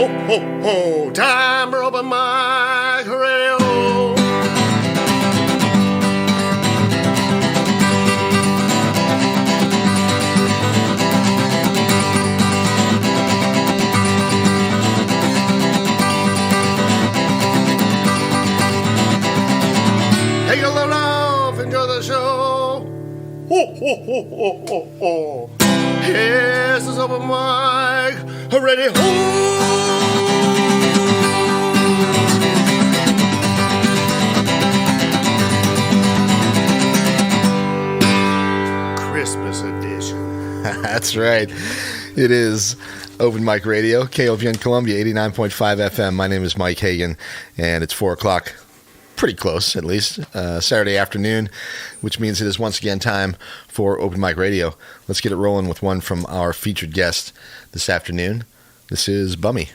Ho, ho, ho, time for open mic radio. Take a load off, enjoy the show. Ho, ho, ho, ho, ho, ho. Yes, it's open mic radio. Christmas edition. That's right. It is Open Mic Radio, KOPN Columbia, 89.5 FM. My name is Mike Hagan, and it's 4 o'clock. Pretty close, at least, Saturday afternoon, which means it is once again time for Open Mic Radio. Let's get it rolling with one from our featured guest this afternoon. This is Bummy.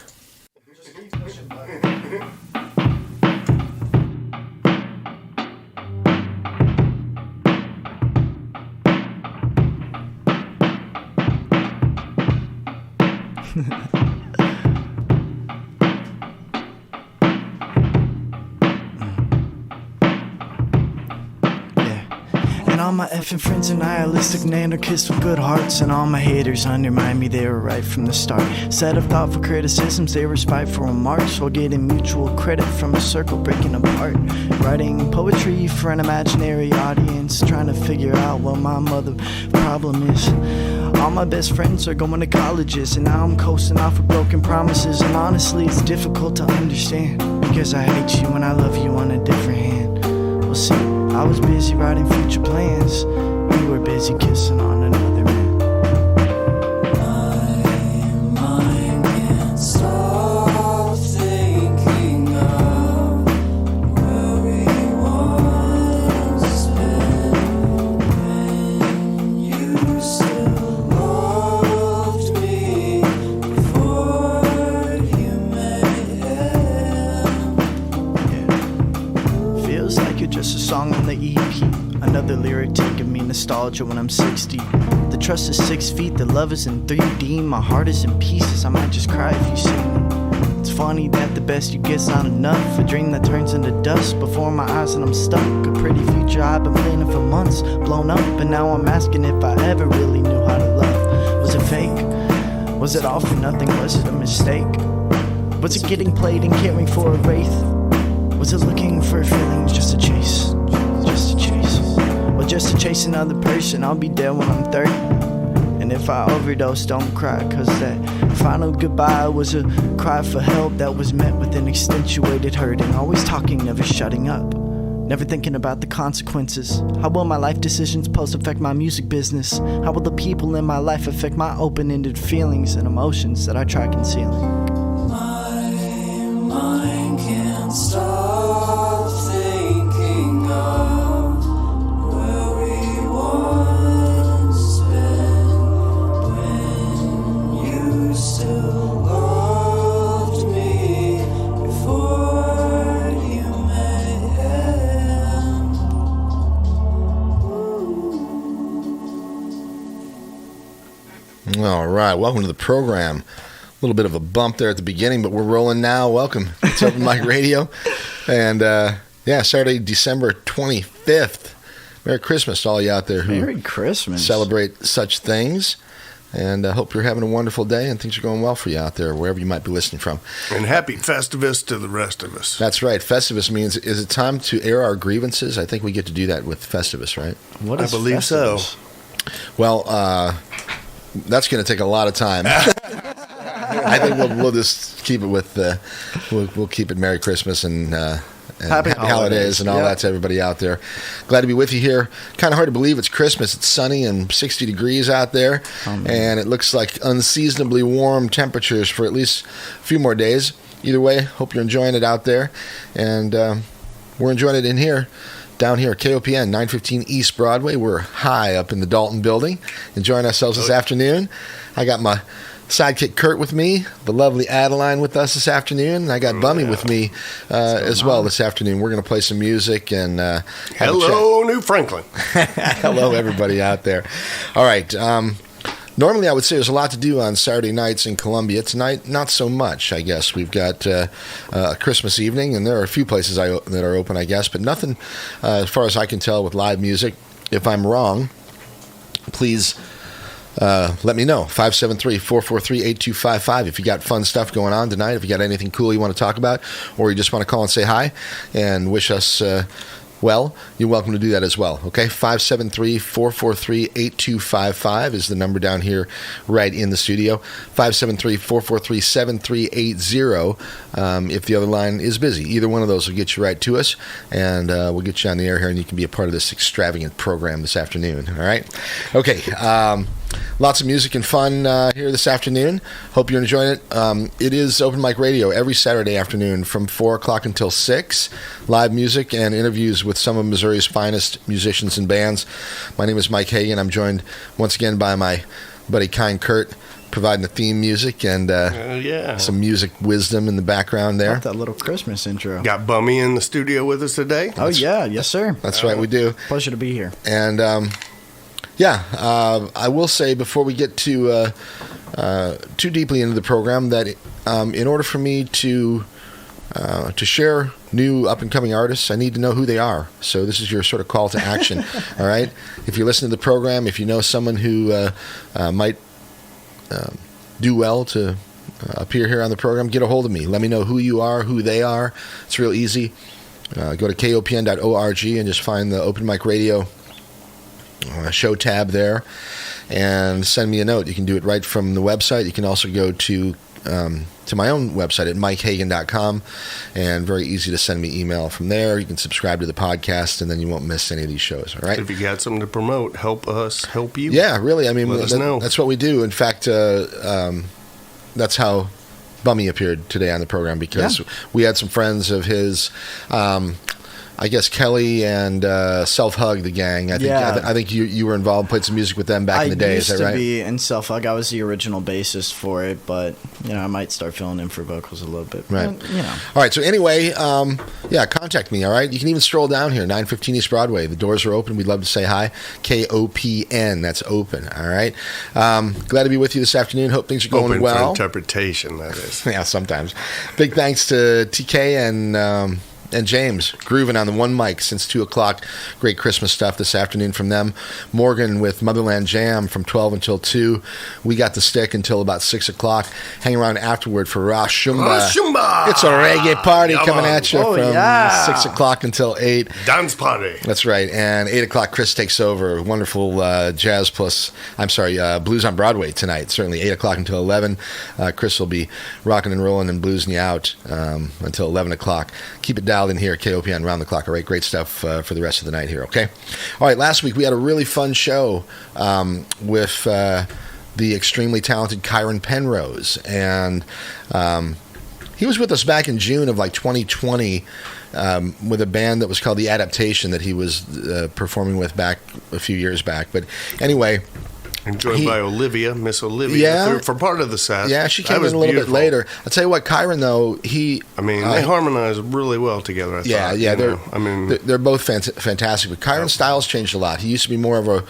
All my effing friends are nihilistic anarchists with good hearts, and all my haters undermine me, they were right from the start. Set of thoughtful criticisms, they were spiteful remarks, while getting mutual credit from a circle breaking apart. Writing poetry for an imaginary audience, trying to figure out what my mother problem is. All my best friends are going to colleges, and now I'm coasting off of broken promises. And honestly, it's difficult to understand, because I hate you and I love you on a different hand. We'll see. I was busy writing future plans. You were busy kissing on another man. My mind can't stop thinking of where we once been, when you still loved me before you met him. Yeah. Feels like you're just a song on the EP, another lyric taking me nostalgia when I'm 60. The trust is 6 feet, the love is in 3D, my heart is in pieces, I might just cry if you see me. It's funny that the best you get's not enough, a dream that turns into dust before my eyes and I'm stuck. A pretty future I've been planning for months, blown up, and now I'm asking if I ever really knew how to love. Was it fake? Was it all for nothing? Was it a mistake? Was it getting played and caring for a wraith? Was it looking for feelings just to chase? Just to chase? Well, just to chase another person, I'll be dead when I'm 30. And if I overdose, don't cry, cause that final goodbye was a cry for help that was met with an accentuated hurting. Always talking, never shutting up, never thinking about the consequences. How will my life decisions post-affect my music business? How will the people in my life affect my open-ended feelings and emotions that I try concealing? My mind can't stop thinking of where we once been, when you still loved me before you met him. All right, welcome to the program. A little bit of a bump there at the beginning, but we're rolling now. Welcome. It's Open Mic Radio. And, Saturday, December 25th. Merry Christmas to all you out there who Merry Christmas. Celebrate such things. And I hope you're having a wonderful day and things are going well for you out there, wherever you might be listening from. And happy Festivus to the rest of us. That's right. Festivus means, is it time to air our grievances? I think we get to do that with Festivus, right? What is I believe Festivus? so. Well, that's going to take a lot of time. I think we'll just keep it with we'll keep it Merry Christmas and happy holidays and all that to everybody out there. Glad to be with you here. Kind of hard to believe it's Christmas. It's sunny and 60 degrees out there, and it looks like unseasonably warm temperatures for at least a few more days. Either way, hope you're enjoying it out there, and we're enjoying it in here. Down here at KOPN, 915 East Broadway. We're high up in the Dalton building, enjoying ourselves this afternoon. I got my sidekick Kurt with me, the lovely Adeline with us this afternoon, and I got Bummy with me as well this afternoon. We're going to play some music and hello, New Franklin. Hello, everybody out there. All right, Normally, I would say there's a lot to do on Saturday nights in Columbia. Tonight, not so much, I guess. We've got a Christmas evening, and there are a few places that are open, I guess, but nothing, as far as I can tell, with live music. If I'm wrong, please let me know. 573-443-8255. If you got fun stuff going on tonight, if you got anything cool you want to talk about, or you just want to call and say hi and wish us well, you're welcome to do that as well. Okay, 573-443-8255 is the number down here right in the studio. 573-443-7380 if the other line is busy. Either one of those will get you right to us, and we'll get you on the air here, and you can be a part of this extravagant program this afternoon. All right? Okay, lots of music and fun here this afternoon. Hope you're enjoying it. It is Open Mic Radio every Saturday afternoon from 4 o'clock until 6. Live music and interviews with some of Missouri's finest musicians and bands. My name is Mike Hagan. I'm joined once again by my buddy Kind Kurt, providing the theme music and some music wisdom in the background there. Love that little Christmas intro. Got Bummy in the studio with us today. Oh, yeah. Yes, sir. That's right, we do. Pleasure to be here. And I will say before we get too deeply into the program that in order for me to share new up-and-coming artists, I need to know who they are. So this is your sort of call to action, all right? If you're listening to the program, if you know someone who might do well to appear here on the program, get a hold of me. Let me know who you are, who they are. It's real easy. Go to KOPN.org and just find the Open Mic Radio show tab there and send me a note. You can do it right from the website. You can also go to my own website at mikehagan.com, and very easy to send me email from there. You can subscribe to the podcast, and then you won't miss any of these shows. All right. If you got something to promote, help us help you. Yeah, really. I mean, let us know. That's what we do. In fact, that's how Bummy appeared today on the program, because we had some friends of his. I guess Kelly and Self Hug, the gang. I think you were involved, played some music with them back in the day. Is that right? I used to be in Self Hug. I was the original bassist for it, but I might start filling in for vocals a little bit. Right. All right. So anyway, contact me. All right. You can even stroll down here, 915 East Broadway. The doors are open. We'd love to say hi. KOPN. That's open. All right. Glad to be with you this afternoon. Hope things are going open well. For interpretation, that is. Yeah, sometimes. Big thanks to TK and James, grooving on the one mic since 2 o'clock. Great Christmas stuff this afternoon from them. Morgan with Motherland Jam from 12 until 2. We got the stick until about 6 o'clock. Hang around afterward for Rashumba. It's a reggae party coming at you from 6 o'clock until 8. Dance party. That's right. And 8 o'clock, Chris takes over. Wonderful blues on Broadway tonight. Certainly 8 o'clock until 11. Chris will be rocking and rolling and bluesing you out until 11 o'clock. Keep it dialed in here, KOPN, round the clock. All right, great stuff for the rest of the night here, okay? All right, last week we had a really fun show with the extremely talented Kyron Penrose, and he was with us back in June of 2020 with a band that was called The Adaptation that he was performing with back a few years back. But anyway... And joined by Olivia, Miss Olivia, for part of the set. Yeah, she came in a little bit later. I'll tell you what, Kyron, though, they harmonize really well together, I thought. They're both fantastic. But Kyron's style's changed a lot. He used to be more of a...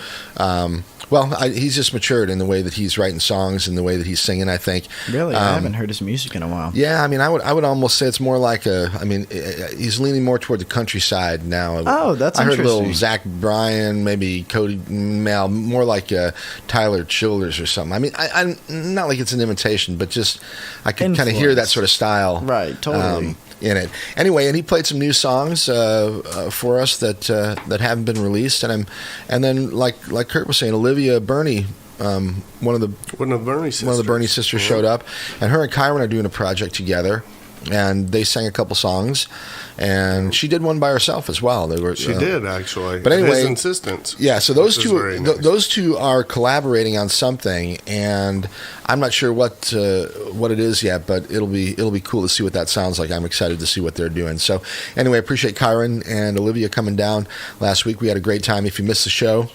he's just matured in the way that he's writing songs and the way that he's singing, I think. Really? I haven't heard his music in a while. Yeah, I mean, I would almost say it's more like he's leaning more toward the countryside now. Oh, that's interesting. I heard a little Zach Bryan, maybe Cody Mal, more like Tyler Childers or something. I mean, I'm not like it's an imitation, but just I can kind of hear that sort of style. Right, totally. In it. Anyway, and he played some new songs for us that haven't been released, and then like Kurt was saying, Olivia Burney, one of the Burney sisters showed up, and her and Kyron are doing a project together, and they sang a couple songs, and she did one by herself as well. She did, actually. But anyway, his insistence. Yeah, so those two are collaborating on something, and I'm not sure what it is yet, but it'll be cool to see what that sounds like. I'm excited to see what they're doing. So anyway, I appreciate Kyron and Olivia coming down last week. We had a great time. If you missed the show,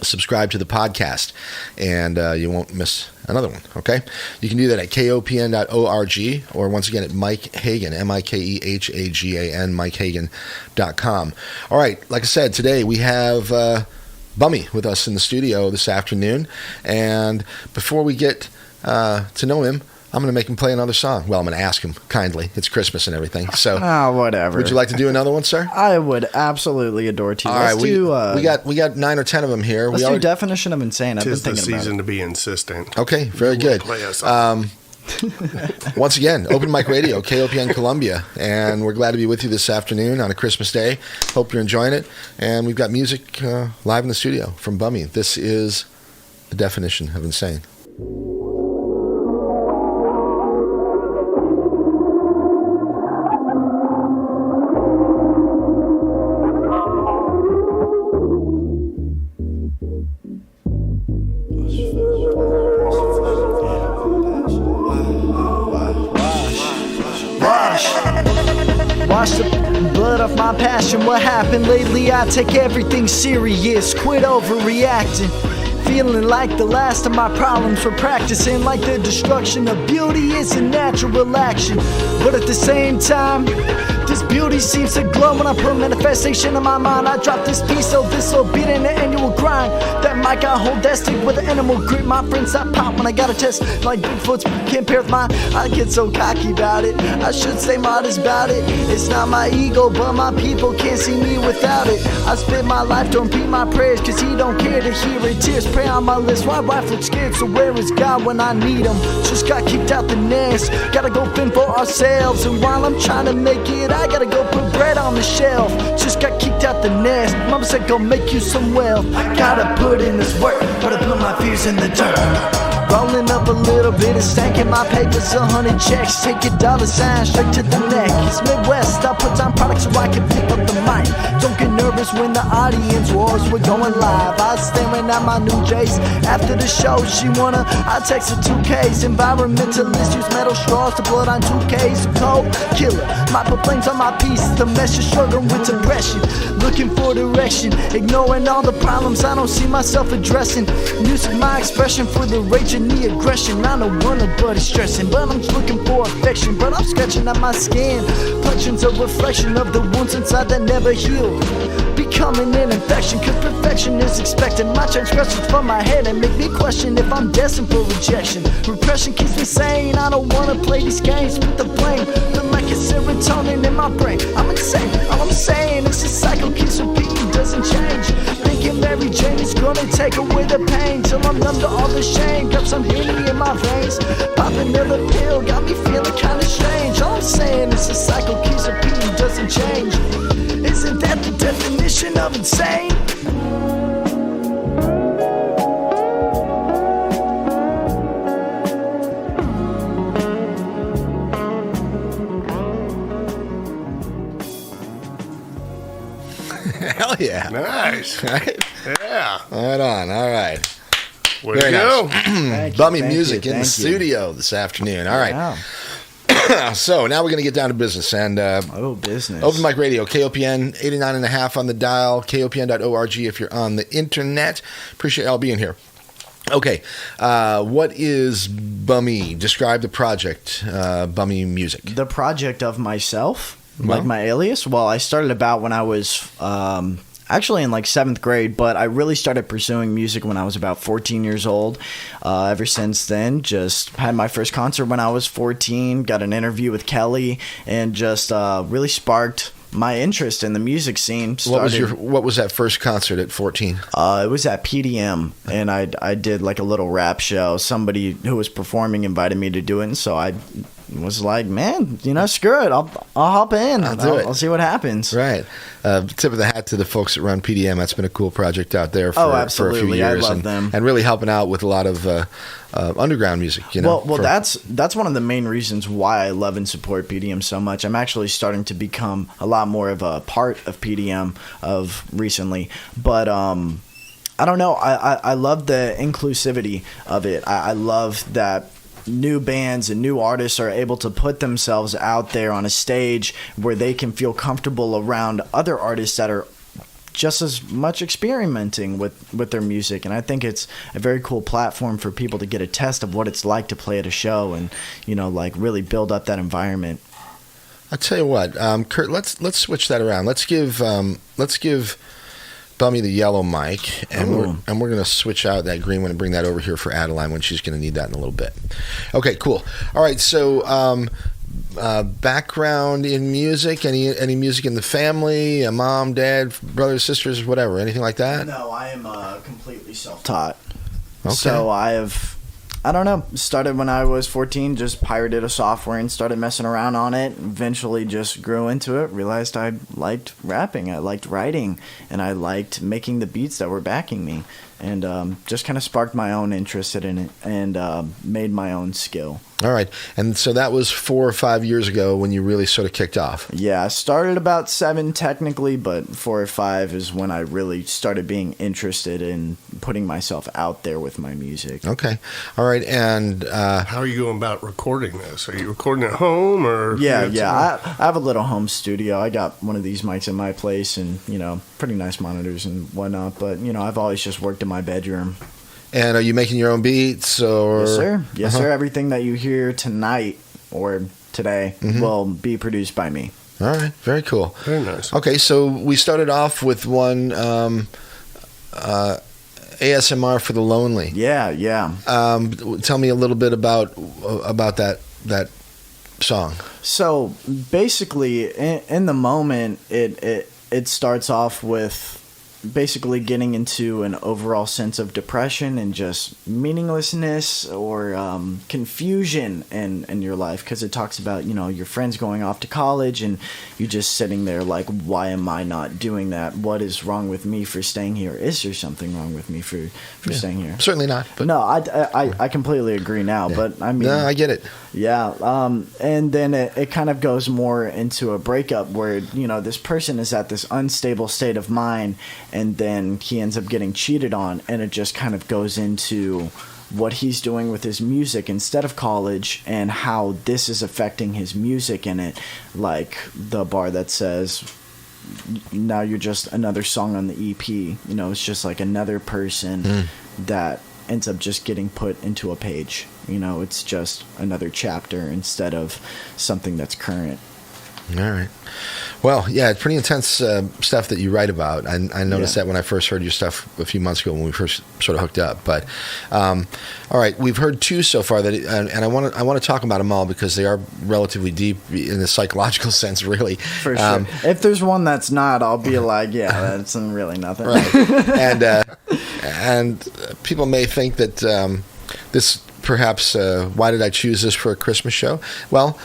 subscribe to the podcast, and you won't miss another one, okay? You can do that at KOPN.org, or once again at Mike Hagan, MikeHagan, MikeHagan.com. All right, like I said, today we have Bummy with us in the studio this afternoon. And before we get to know him, I'm going to make him play another song. Well, I'm going to ask him kindly. It's Christmas and everything. So, whatever. Would you like to do another one, sir? I would absolutely adore to. All right, we got 9 or 10 of them here. Let's do definition of insane. I've been thinking about it. 'Tis the season to be insistent. Okay, very good. Play us Once again, Open Mic Radio, KOPN Columbia, and we're glad to be with you this afternoon on a Christmas day. Hope you're enjoying it. And we've got music live in the studio from Bummy. This is the definition of insane. Wash the blood off my passion. What happened lately? I take everything serious. Quit overreacting. Feeling like the last of my problems were practicing. Like the destruction of beauty is a natural action. But at the same time, this beauty seems to glow when I put manifestation in my mind. I drop this piece, so this will be an annual grind. That mic I hold that stick with an animal grip. My friends I pop when I got a test. Like Bigfoot's can't pair with mine. I get so cocky about it. I should stay modest about it. It's not my ego, but my people can't see me without it. I spend my life, don't repeat my prayers, cause he don't care to hear it. Tears pray on my list. Why wife look scared, so where is God when I need him? Just got kicked out the nest. Gotta go fend for ourselves. And while I'm trying to make it, I gotta go put bread on the shelf. Just got kicked out the nest. Mama said go make you some wealth. I gotta put in this work, gotta put my fears in the dirt. Rolling up a little bit and stacking my papers, 100 checks. Take your dollar sign straight to the neck. It's Midwest, I put down products so I can pick up the mic. Don't get nervous when the audience roars, we're going live. I was staring at my new J's after the show. She wanna, I text her 2Ks. Environmentalists use metal straws to blood on 2Ks. Cold killer, might put flames on my piece. The mess you're struggling with depression, looking for direction, ignoring all the problems I don't see myself addressing. Music my expression for the rage and the aggression. I don't want nobody stressing, but I'm just looking for affection. But I'm scratching at my skin, punching's a reflection of the wounds inside that never healed. Becoming an infection, cause perfection is expected. My transgressions from my head and make me question if I'm destined for rejection. Repression keeps me sane, I don't wanna play these games with the blame. Feel like it's serotonin in my brain. I'm insane, all I'm saying is this cycle keeps repeating, doesn't change. Thinking Mary Jane is gonna take away the pain till I'm numb to all the shame. Got some Henny in my veins, popping another pill got me feeling kinda strange. All I'm saying is this cycle keeps repeating, doesn't change. Isn't that the definition of insane? Hell yeah. Nice. Right? Yeah. Right on. All right. Way to go. Thank you, Bummy thank music you, in the thank you. studio this afternoon. All right. Wow. So now we're going to get down to business. And Business. Open Mic Radio, KOPN 89.5 on the dial, KOPN.org if you're on the internet. Appreciate y'all being here. Okay. What is Bummy? Describe the project, Bummy Music. The project of myself, Well- like my alias. Well, I started about when I was actually in like 7th grade, but I really started pursuing music when I was about 14 years old. Ever since then, just had my first concert when I was 14, got an interview with Kelly, and just really sparked my interest in the music scene. What was that first concert at 14? It was at PDM, and I did like a little rap show. Somebody who was performing invited me to do it, and so I was like, man, screw it. I'll hop in. I'll do it. I'll see what happens. Right. Tip of the hat to the folks that run PDM. That's been a cool project out there for a few years. I love them. And really helping out with a lot of underground music. Well, that's one of the main reasons why I love and support PDM so much. I'm actually starting to become a lot more of a part of PDM of recently. But I don't know. I love the inclusivity of it. I love that new bands and new artists are able to put themselves out there on a stage where they can feel comfortable around other artists that are just as much experimenting with their music. And I think it's a very cool platform for people to get a test of what it's like to play at a show and, like really build up that environment. I'll tell you what, Kurt, let's switch that around. Let's give Bummy the yellow mic, and we're going to switch out that green one and bring that over here for Adeline when she's going to need that in a little bit. Okay, cool. All right, so background in music, any music in the family, a mom, dad, brothers, sisters, whatever, anything like that? No, I am completely self-taught. Okay. So I don't know, started when I was 14, just pirated a software and started messing around on it. Eventually just grew into it, realized I liked rapping, I liked writing, and I liked making the beats that were backing me. And just kind of sparked my own interest in it and made my own skill. All right. And so that was 4 or 5 years ago when you really sort of kicked off. Yeah, I started about 7 technically, but 4 or 5 is when I really started being interested in putting myself out there with my music. Okay. All right. And how are you going about recording this? Are you recording at home or? Yeah. I have a little home studio. I got one of these mics in my place and, pretty nice monitors and whatnot. But, I've always just worked in my bedroom. And are you making your own beats? Or? Yes, sir. Yes, sir. Everything that you hear tonight or today will be produced by me. All right. Very cool. Very nice. Okay, so we started off with one ASMR for the Lonely. Yeah. Tell me a little bit about that song. So basically, in the moment, it starts off with basically getting into an overall sense of depression and just meaninglessness or confusion in your life, because it talks about your friends going off to college and you just sitting there like, why am I not doing that? What is wrong with me for staying here? Is there something wrong with me for staying here? Certainly not. But no, I completely agree now. Yeah. But I mean, no, I get it. Yeah, and then it kind of goes more into a breakup where this person is at this unstable state of mind, and then he ends up getting cheated on, and it just kind of goes into what he's doing with his music instead of college and how this is affecting his music in it, like the bar that says, now you're just another song on the EP. It's just like another person that ends up just getting put into a page. It's just another chapter instead of something that's current. All right. Well, yeah, it's pretty intense stuff that you write about. I noticed that when I first heard your stuff a few months ago when we first sort of hooked up. But all right, we've heard 2 so far that, and I want to talk about them all because they are relatively deep in the psychological sense, really. For sure. If there's one that's not, I'll be like, yeah, that's really nothing. Right. And people may think that this. Perhaps, why did I choose this for a Christmas show? Well,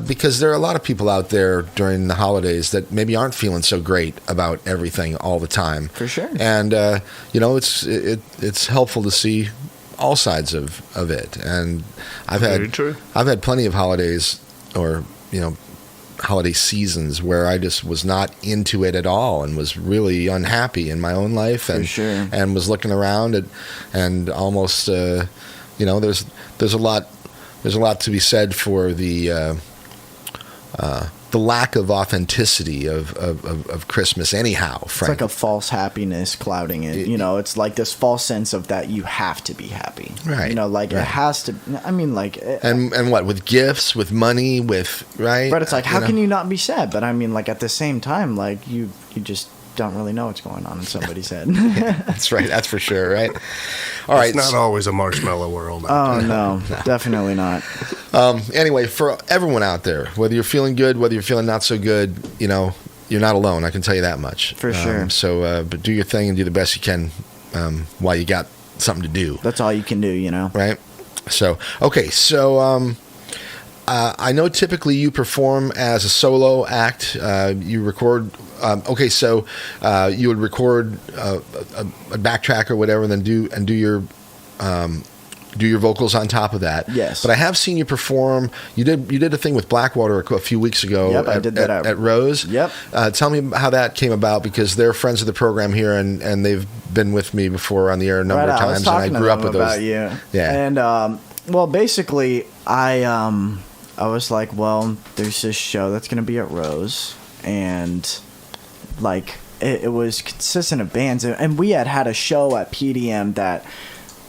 because there are a lot of people out there during the holidays that maybe aren't feeling so great about everything all the time. For sure. And, it's helpful to see all sides of it. And I've had plenty of holidays or, holiday seasons where I just was not into it at all and was really unhappy in my own life and was looking around and almost... there's a lot to be said for the lack of authenticity of Christmas anyhow, frankly. It's like a false happiness clouding it. It's like this false sense of that you have to be happy. Right. It has to, I mean, like... And what, with gifts, with money, right? But it's like, how can you not be sad? But I mean, like, at the same time, like, you just... don't really know what's going on in somebody's head. Yeah, that's right. That's for sure, right? All right. It's not always a marshmallow world. Oh, no. Definitely not. Anyway, for everyone out there, whether you're feeling good, whether you're feeling not so good, you're not alone. I can tell you that much. For sure. So, but do your thing and do the best you can while you got something to do. That's all you can do, Right? So, okay. So, I know typically you perform as a solo act. You record... so you would record a backtrack or whatever, and then do your vocals on top of that. Yes. But I have seen you perform. You did a thing with Blackwater a few weeks ago. Yep, I did that at Rose. Yep. Tell me how that came about, because they're friends of the program here, and they've been with me before on the air a number of times, and I grew up with those. About you. Yeah. And well, basically, I was like, well, there's this show that's going to be at Rose, and like it was consistent of bands, and we had a show at PDM that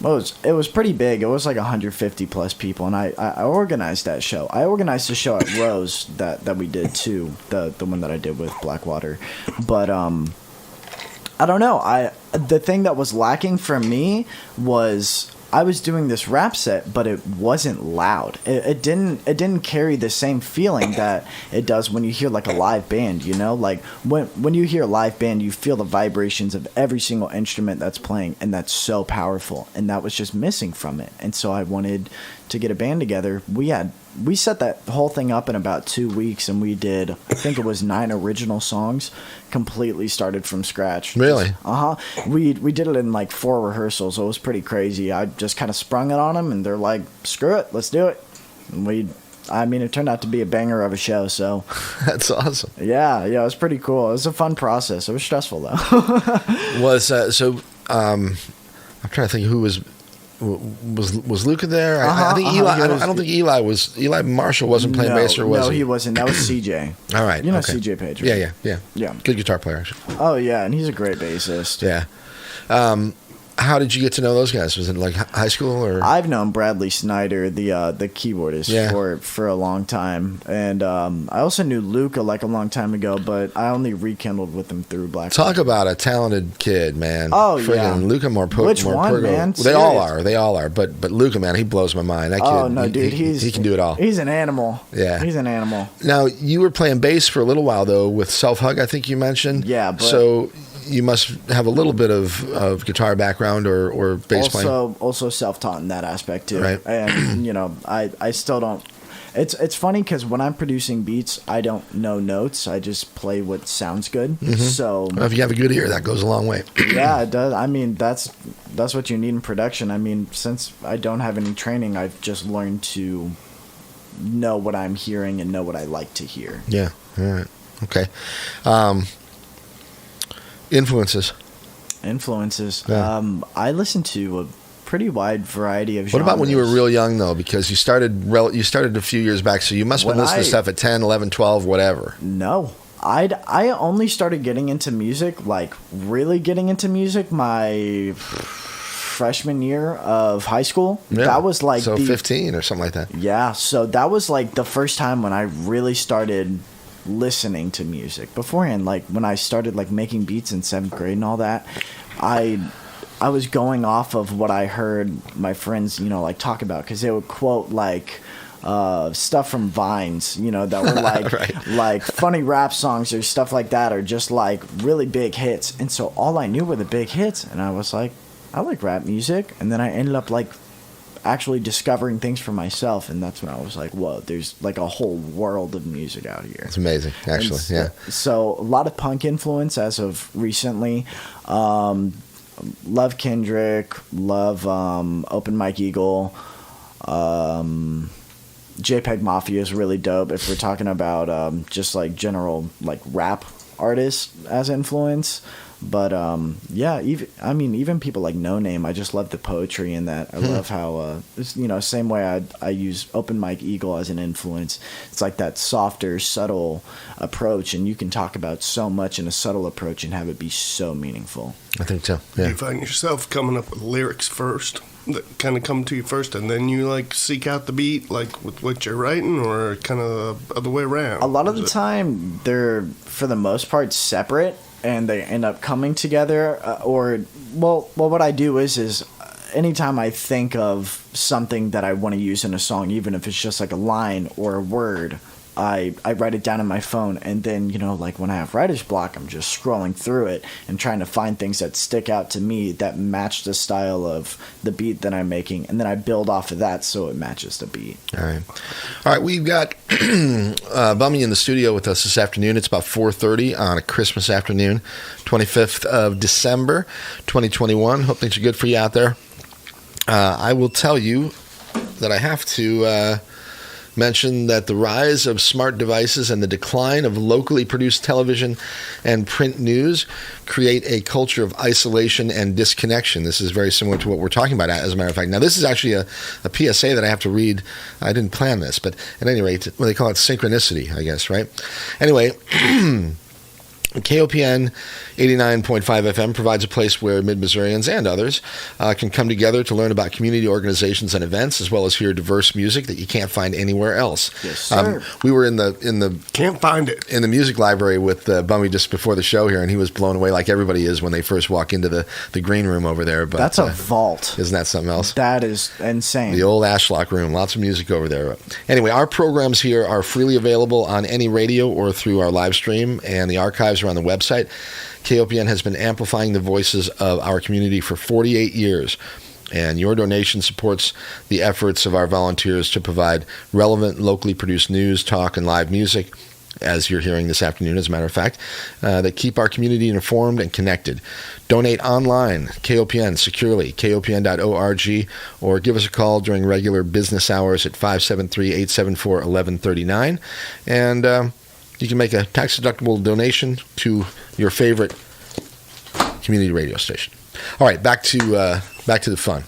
it was pretty big. It was like 150 plus people, and I organized that show. I organized the show at Rose that we did too, the one that I did with Blackwater. But I don't know. The thing that was lacking for me was I was doing this rap set, but it wasn't loud. It didn't carry the same feeling that it does when you hear like a live band, you know? Like when you hear a live band, you feel the vibrations of every single instrument that's playing, and that's so powerful. And that was just missing from it. And so I wanted to get a band together. We set that whole thing up in about 2 weeks, and we did, I think it was 9 original songs, completely started from scratch. Really? We did it in like 4 rehearsals. So it was pretty crazy. I just kind of sprung it on them, and they're like, "Screw it, let's do it." And it turned out to be a banger of a show. So that's awesome. Yeah, it was pretty cool. It was a fun process. It was stressful though. I'm trying to think who was Luca there? I think Eli. I don't think Eli Marshall wasn't playing bass, or was he? No, he wasn't. That was CJ. All right, you know okay. CJ Page. Right? Yeah. Good guitar player, actually. Oh yeah, and he's a great bassist. Yeah. How did you get to know those guys? Was it like high school or? I've known Bradley Snyder, the keyboardist, for a long time, and I also knew Luca like a long time ago, but I only rekindled with him through Black. Talk about a talented kid, man. Oh yeah, Luca Which one, man? They all are. But Luca, man, he blows my mind. That kid, oh no, dude, he can do it all. He's an animal. Yeah, he's an animal. Now you were playing bass for a little while though with Self Hug, I think you mentioned. Yeah, but so you must have a little bit of guitar background or bass playing. Also self-taught in that aspect too. Right. And I still don't. It's funny because when I'm producing beats, I don't know notes. I just play what sounds good. Mm-hmm. So well, if you have a good ear, that goes a long way. Yeah, it does. I mean, that's what you need in production. I mean, since I don't have any training, I've just learned to know what I'm hearing and know what I like to hear. Yeah. All right. Okay. Influences. Yeah. I listen to a pretty wide variety of genres. What about when you were real young though? Because you started a few years back, so you must have been listening to stuff at 10, 11, 12, whatever. No. I only started getting into music, like really getting into music, my freshman year of high school. Yeah. That was like 15 or something like that. Yeah, so that was like the first time when I really started listening to music. Beforehand, like when I started like making beats in 7th grade and all that, I was going off of what I heard my friends, like talk about, because they would quote like stuff from Vines, that were like right. like funny rap songs or stuff like that, or just like really big hits. And so all I knew were the big hits, and I was like, I like rap music. And then I ended up like actually discovering things for myself, and that's when I was like, whoa, there's like a whole world of music out here. It's amazing, actually. So a lot of punk influence as of recently. Love Kendrick, love Open Mike Eagle, JPEG Mafia is really dope if we're talking about just like general like rap artists as influence. But even people like No Name, I just love the poetry in that. I love how same way I use Open Mike Eagle as an influence. It's like that softer, subtle approach, and you can talk about so much in a subtle approach and have it be so meaningful. I think so. Yeah. Do you find yourself coming up with lyrics first that kind of come to you first, and then you like seek out the beat like with what you're writing, or kind of the other way around? A lot of the time, they're for the most part separate, and they end up coming together. What I do is anytime I think of something that I want to use in a song, even if it's just like a line or a word, I write it down on my phone, and then like when I have writer's block, I'm just scrolling through it and trying to find things that stick out to me that match the style of the beat that I'm making, and then I build off of that so it matches the beat. All right, we've got Bummy in the studio with us this afternoon. It's about 4:30 on a Christmas afternoon, 25th of December 2021. Hope things are good for you out there. I will tell you that I have to mentioned that the rise of smart devices and the decline of locally produced television and print news create a culture of isolation and disconnection. This is very similar to what we're talking about, as a matter of fact. Now, this is actually a PSA that I have to read. I didn't plan this, but at any rate, they call it synchronicity, I guess, right? Anyway, KOPN 89.5 FM provides a place where Mid-Missourians and others can come together to learn about community organizations and events, as well as hear diverse music that you can't find anywhere else. Yes, sir. We were in the Can't find it. in the music library with Bummy just before the show here, and he was blown away like everybody is when they first walk into the green room over there. But That's a vault. Isn't that something else? That is insane. The old Ashlock room. Lots of music over there. Anyway, our programs here are freely available on any radio or through our live stream, and the archives are on the website. KOPN has been amplifying the voices of our community for 48 years, and your donation supports the efforts of our volunteers to provide relevant, locally produced news, talk, and live music, as you're hearing this afternoon, as a matter of fact, that keep our community informed and connected. Donate online, KOPN, securely, kopn.org, or give us a call during regular business hours at 573-874-1139. And you can make a tax-deductible donation to your favorite community radio station. All right, back to the fun.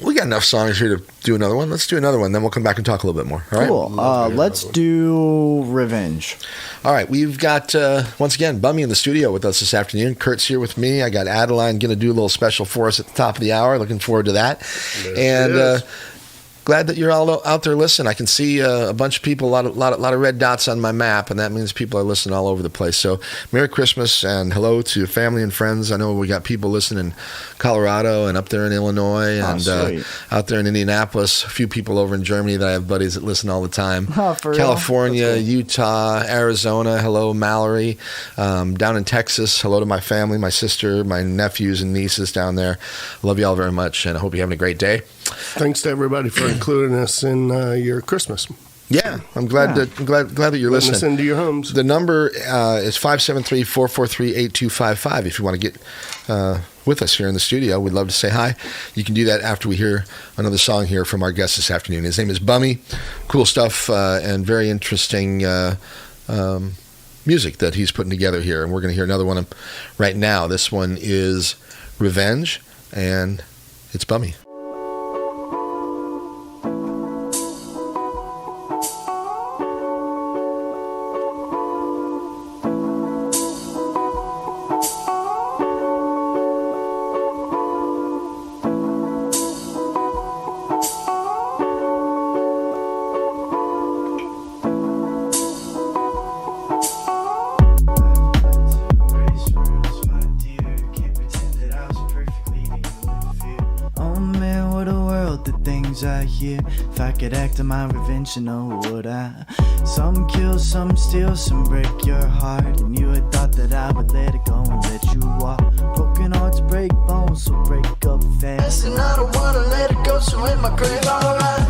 We got enough songs here to do another one. Let's do another one, then we'll come back and talk a little bit more. All right? Cool. Let's do Revenge. All right, we've got, once again, Bummy in the studio with us this afternoon. Kurt's here with me. I got Adeline going to do a little special for us at the top of the hour. Looking forward to that. And glad that you're all out there listening. I can see a bunch of people, a lot of red dots on my map, and that means people are listening all over the place. So Merry Christmas and hello to family and friends. I know we got people listening in Colorado and up there in Illinois and out there in Indianapolis. A few people over in Germany that I have buddies that listen all the time. California, Utah, Arizona. Hello, Mallory. Down in Texas, hello to my family, my sister, my nephews and nieces down there. Love you all very much, and I hope you're having a great day. Thanks to everybody for including us in your Christmas. Yeah, I'm glad that you're listening. Us into your homes. The number is 573-443-8255 if you want to get with us here in the studio. We'd love to say hi. You can do that after we hear another song here from our guest this afternoon. His name is Bummy. Cool stuff and very interesting music that he's putting together here. And we're going to hear another one right now. This one is Revenge, and it's Bummy. If I could act on my revenge, you know would I? Some kill, some steal, some break your heart. And you had thought that I would let it go and let you walk. Broken hearts break bones, so break up fast. And I don't wanna let it go, so in my grave, alright.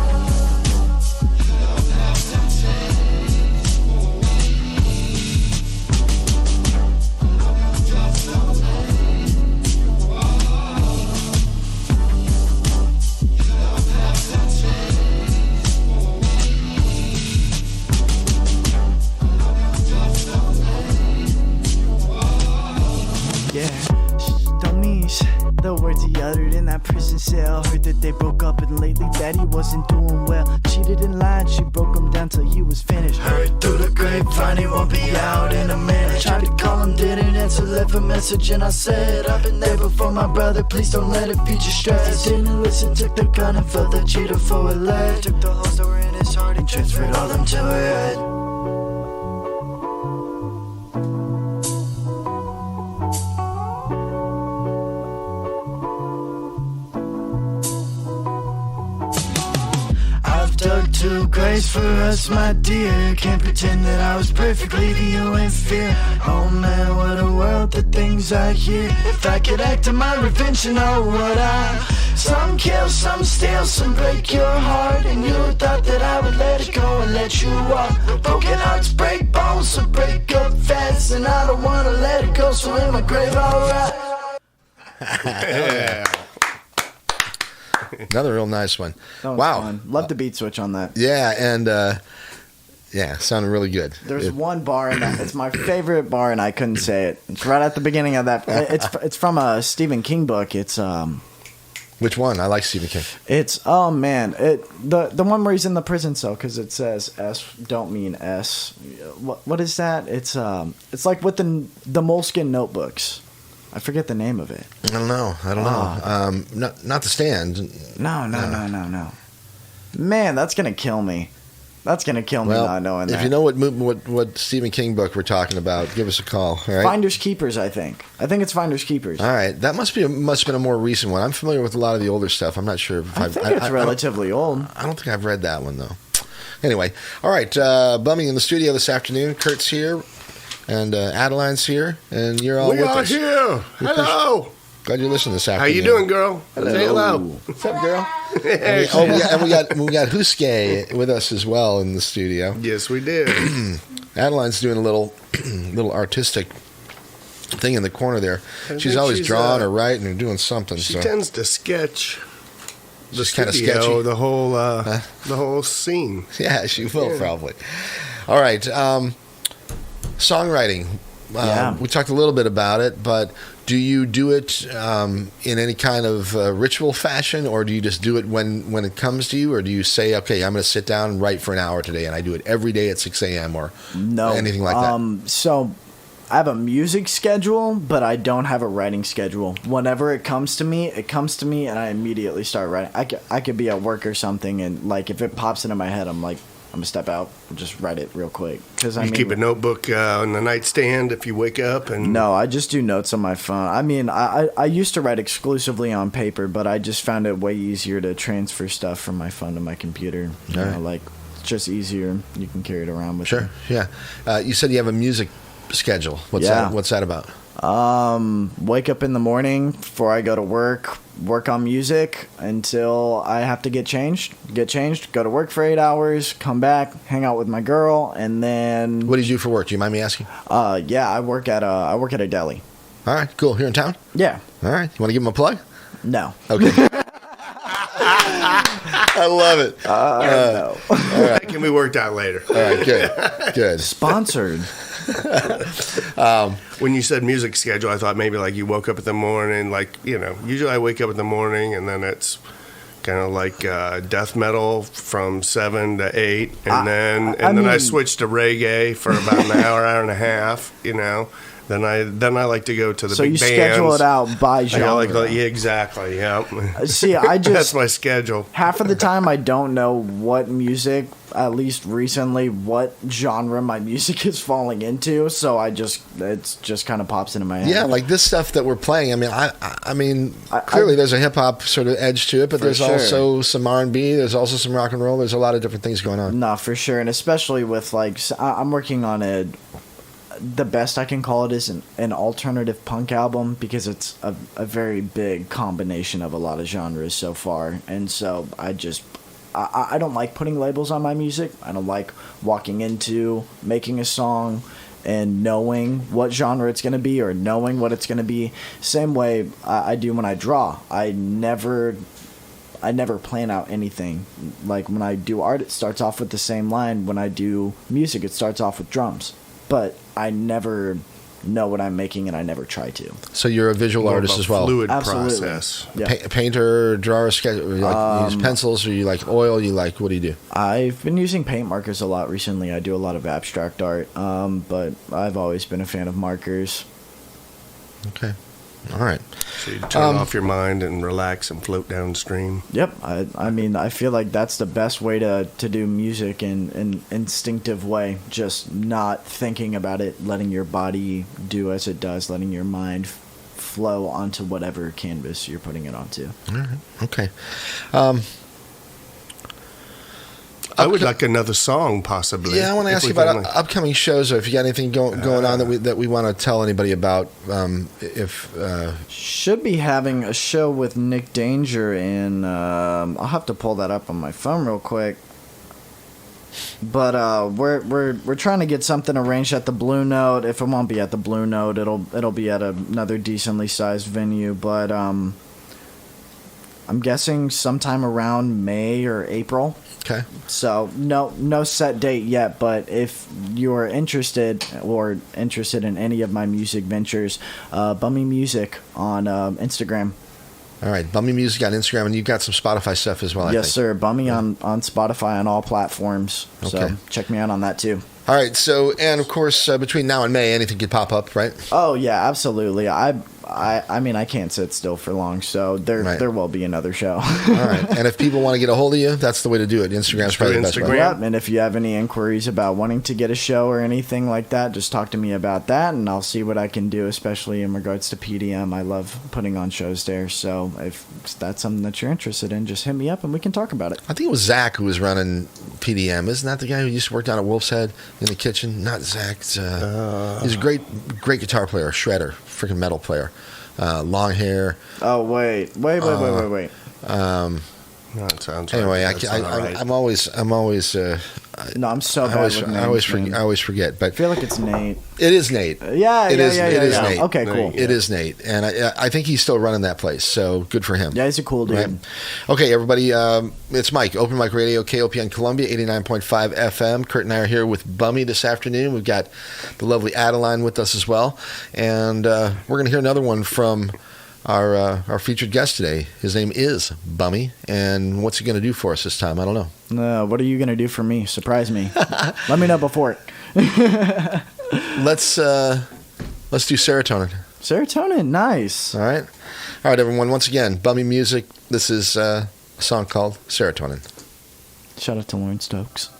The words he uttered in that prison cell. Heard that they broke up and lately that he wasn't doing well. Cheated and lied, she broke him down till he was finished. Heard through the grapevine he won't be out in a minute. Tried to call him, didn't answer, left a message and I said, I've been there before my brother, please don't let it feed your stress. He didn't listen, took the gun and felt the cheater for a leg. Took the holes that were in his heart and transferred all them to her head. Dug two graves for us, my dear. Can't pretend that I was perfect, leaving you in fear. Oh man, what a world, the things I hear. If I could act on my revenge, you know what I? Some kill, some steal, some break your heart. And you thought that I would let it go and let you walk. Broken hearts break bones, so break up fast. And I don't wanna let it go, so in my grave, alright. Yeah. Another real nice one. Wow. Fun. Love the beat switch on that. Yeah, and sounded really good. There's one bar in that. It's my favorite bar, and I couldn't say it. It's right at the beginning of that. It's from a Stephen King book. It's Which one? I like Stephen King. It's the one where he's in the prison cell because it says S don't mean S. What is that? It's like with the Moleskine notebooks. I forget the name of it. I don't know. Not The Stand. No. Man, that's gonna kill me. That's gonna kill me not knowing that. If you know what Stephen King book we're talking about, give us a call. All right? Finders Keepers, I think. I think it's Finders Keepers. All right, that must have been a more recent one. I'm familiar with a lot of the older stuff. I'm not sure if I think it's relatively old. I don't think I've read that one though. Anyway, all right, Bummy in the studio this afternoon. Kurt's here, and Adeline's here, and you're all with us. We are here. Hello. Glad you're listening this afternoon. How you doing, girl? Hello. Say hello. What's up, girl? and we got Huske with us as well in the studio. Yes, we did. Adeline's doing a little artistic thing in the corner there. She's always drawing or writing or doing something. She tends to sketch the Just kind of studio, sketchy. the whole scene. Yeah, she will probably. All right, songwriting. We talked a little bit about it, but do you do it in any kind of ritual fashion, or do you just do it when it comes to you, or do you say, okay, I'm going to sit down and write for an hour today, and I do it every day at 6 a.m. or anything like that? So I have a music schedule, but I don't have a writing schedule. Whenever it comes to me, and I immediately start writing. I could be at work or something, and like if it pops into my head, I'm like, I'm gonna step out and just write it real quick. Because you keep a notebook on the nightstand if you wake up. And no, I just do notes on my phone. I mean, I used to write exclusively on paper, but I just found it way easier to transfer stuff from my phone to my computer. You know, like it's just easier. You can carry it around with you. Sure, yeah. You said you have a music schedule. What's that about? Wake up in the morning before I go to work on music until I have to get changed, go to work for 8 hours, come back, hang out with my girl, and then... What do you do for work? Do you mind me asking? Yeah, I work at a deli. All right, cool. Here in town? Yeah. All right. You want to give him a plug? No. Okay. I love it. No. All right. That can be worked out later. All right, good. Sponsored. When you said music schedule, I thought maybe like you woke up in the morning, like, you know, usually I wake up in the morning and then it's kind of like death metal from 7 to 8, and then I switch to reggae for about an hour and a half, you know. Then I like to go to the big bands. So you schedule it out by genre. Yeah, exactly, yeah. See, that's my schedule. Half of the time I don't know what music, at least recently, what genre my music is falling into, so it just kind of pops into my head. Yeah, like this stuff that we're playing, I mean, clearly there's a hip-hop sort of edge to it, but there's also some R&B, there's also some rock and roll, there's a lot of different things going on. No, for sure, and especially with, like, I'm working on the best I can call it is an alternative punk album, because it's a very big combination of a lot of genres so far. And so I don't like putting labels on my music. I don't like walking into making a song and knowing what genre it's going to be or knowing what it's going to be. Same way I do when I draw. I never plan out anything. Like when I do art, it starts off with the same line. When I do music, it starts off with drums. But I never know what I'm making, and I never try to. So you're a visual artist as well? Fluid Absolutely. Process. Yeah. Painter, drawer, sketch. You use pencils, or you like oil? What do you do? I've been using paint markers a lot recently. I do a lot of abstract art, but I've always been a fan of markers. Okay. All right. So you turn off your mind and relax and float downstream. Yep. I mean, I feel like that's the best way to do music in an instinctive way. Just not thinking about it, letting your body do as it does, letting your mind flow onto whatever canvas you're putting it onto. All right. Okay. I would like another song, possibly. Yeah, I want to ask you about upcoming shows, or if you got anything going on that we want to tell anybody about. Should be having a show with Nick Danger, and I'll have to pull that up on my phone real quick. But we're trying to get something arranged at the Blue Note. If it won't be at the Blue Note, it'll be at another decently sized venue. But I'm guessing sometime around May or April. Okay. So no set date yet, but if you're interested in any of my music ventures, Bummy Music on Instagram. All right, Bummy Music on Instagram, and you've got some Spotify stuff as well, I think. Yes, sir. Bummy on Spotify on all platforms. So Okay. check me out on that too. All right, so, and of course, between now and May, anything could pop up, right? Oh yeah, absolutely. I mean, I can't sit still for long, so there will be another show. All right, and if people want to get a hold of you, that's the way to do it. Instagram's probably the best way. Yep, and if you have any inquiries about wanting to get a show or anything like that, just talk to me about that, and I'll see what I can do, especially in regards to PDM. I love putting on shows there, so if that's something that you're interested in, just hit me up and we can talk about it. I think it was Zach who was running PDM. Isn't that the guy who used to work down at Wolf's Head in the kitchen? Not Zach. He's a great guitar player, shredder, freaking metal player. Long hair. Oh, wait. No, it sounds anyway, right. Right. I'm always. No, I'm so bad with names, I always forget. But I feel like it's Nate. It is Nate. Yeah. It is Nate. Okay, cool. It is Nate, and I think he's still running that place. So good for him. Yeah, he's a cool dude. Right? Okay, everybody. It's Mike, Open Mic Radio, KOPN Columbia, 89.5 FM. Kurt and I are here with Bummy this afternoon. We've got the lovely Adeline with us as well, and we're going to hear another one from our featured guest today. His name is Bummy, and what's he going to do for us this time? I don't know. What are you going to do for me? Surprise me. Let me know before it. Let's do Serotonin. Serotonin, nice. All right, everyone. Once again, Bummy Music. This is a song called Serotonin. Shout out to Lauren Stokes.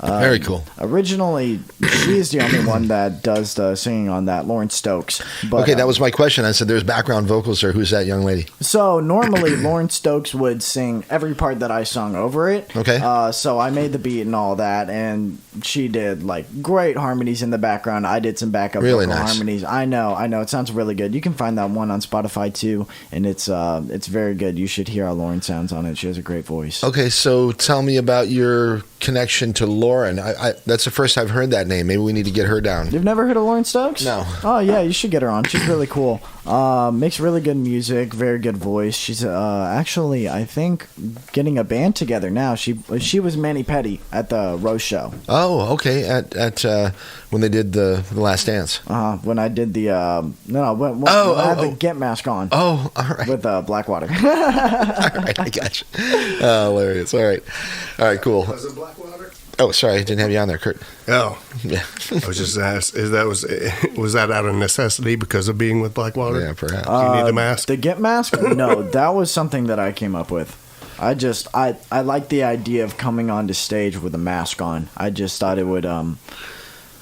Very cool. Originally, she is the only one that does the singing on that, Lauren Stokes. But, Okay, that was my question. I said there's background vocals there. Who's that young lady? So normally Lauren Stokes would sing every part that I sung over it. Okay. So I made the beat and all that, and she did like great harmonies in the background. I did some backup Really vocal nice. harmonies. I know. It sounds really good. You can find that one on Spotify too, and it's very good. You should hear how Lauren sounds on it. She has a great voice. Okay, so tell me about your connection to Lauren. That's the first I've heard that name. Maybe we need to get her down. You've never heard of Lauren Stokes? No. Oh yeah, you should get her on. She's really cool. Makes really good music, very good voice. She's actually, I think, getting a band together now. She was Manny Petty at the Rose Show. Oh, okay. At when they did the Last Dance. When I did the when I had the Get mask on. Oh, all right. With Blackwater. All right, I got you. Oh, hilarious. All right, cool. Was it Blackwater? Oh, sorry, I didn't have you on there, Kurt. Oh, Yeah. I was just asked. Was that out of necessity because of being with Blackwater? Yeah, perhaps. Do you need the mask? The Get mask? No, that was something that I came up with. I like the idea of coming onto stage with a mask on. I just thought it would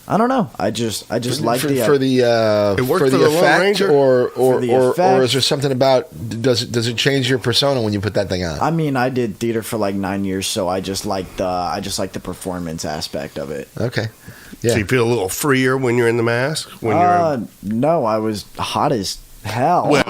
I don't know. I just like the for the It worked for for the the Lone effect, Ranger? or the or effect. is there something about does it change your persona when you put that thing on? I mean, I did theater for like 9 years, so I just like the performance aspect of it. Okay, yeah. So you feel a little freer when you're in the mask? When you're No, I was hot as hell. well,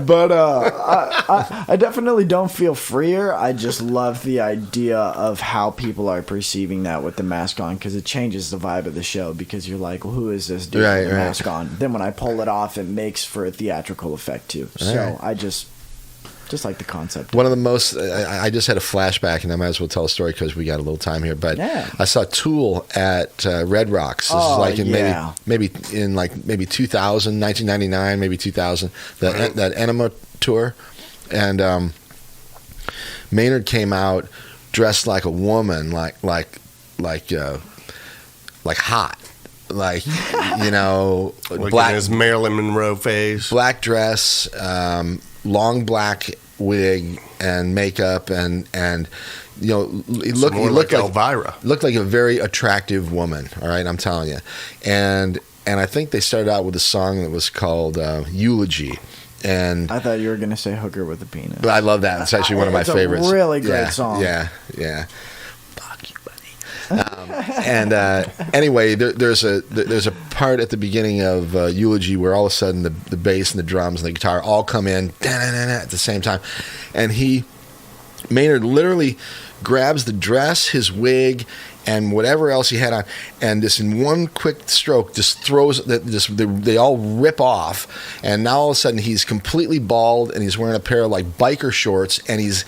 But I definitely don't feel freer. I just love the idea of how people are perceiving that with the mask on, because it changes the vibe of the show, because you're like, well, who is this dude with the mask on? Then when I pull it off, it makes for a theatrical effect too. So I just like the concept. One of the most, I just had a flashback, and I might as well tell a story because we got a little time here. But Yeah. I saw Tool at Red Rocks. This is like in maybe 2000, 1999, maybe 2000. That Enema tour, and Maynard came out dressed like a woman, like hot. Like, like black in his Marilyn Monroe phase. black dress, long black wig and makeup, and he looked like like Elvira. looked like a very attractive woman. All right, I'm telling you, and I think they started out with a song that was called Eulogy. And I thought you were gonna say "Hooker with a Penis." I love that. It's actually one of my It's a favorites. really great song. Yeah. Fuck you, buddy. And anyway, there's a part at the beginning of Eulogy where all of a sudden the bass and the drums and the guitar all come in at the same time, and Maynard literally grabs the dress, his wig, and whatever else he had on, and just in one quick stroke just throws they all rip off, and now all of a sudden he's completely bald, and he's wearing a pair of like biker shorts, and he's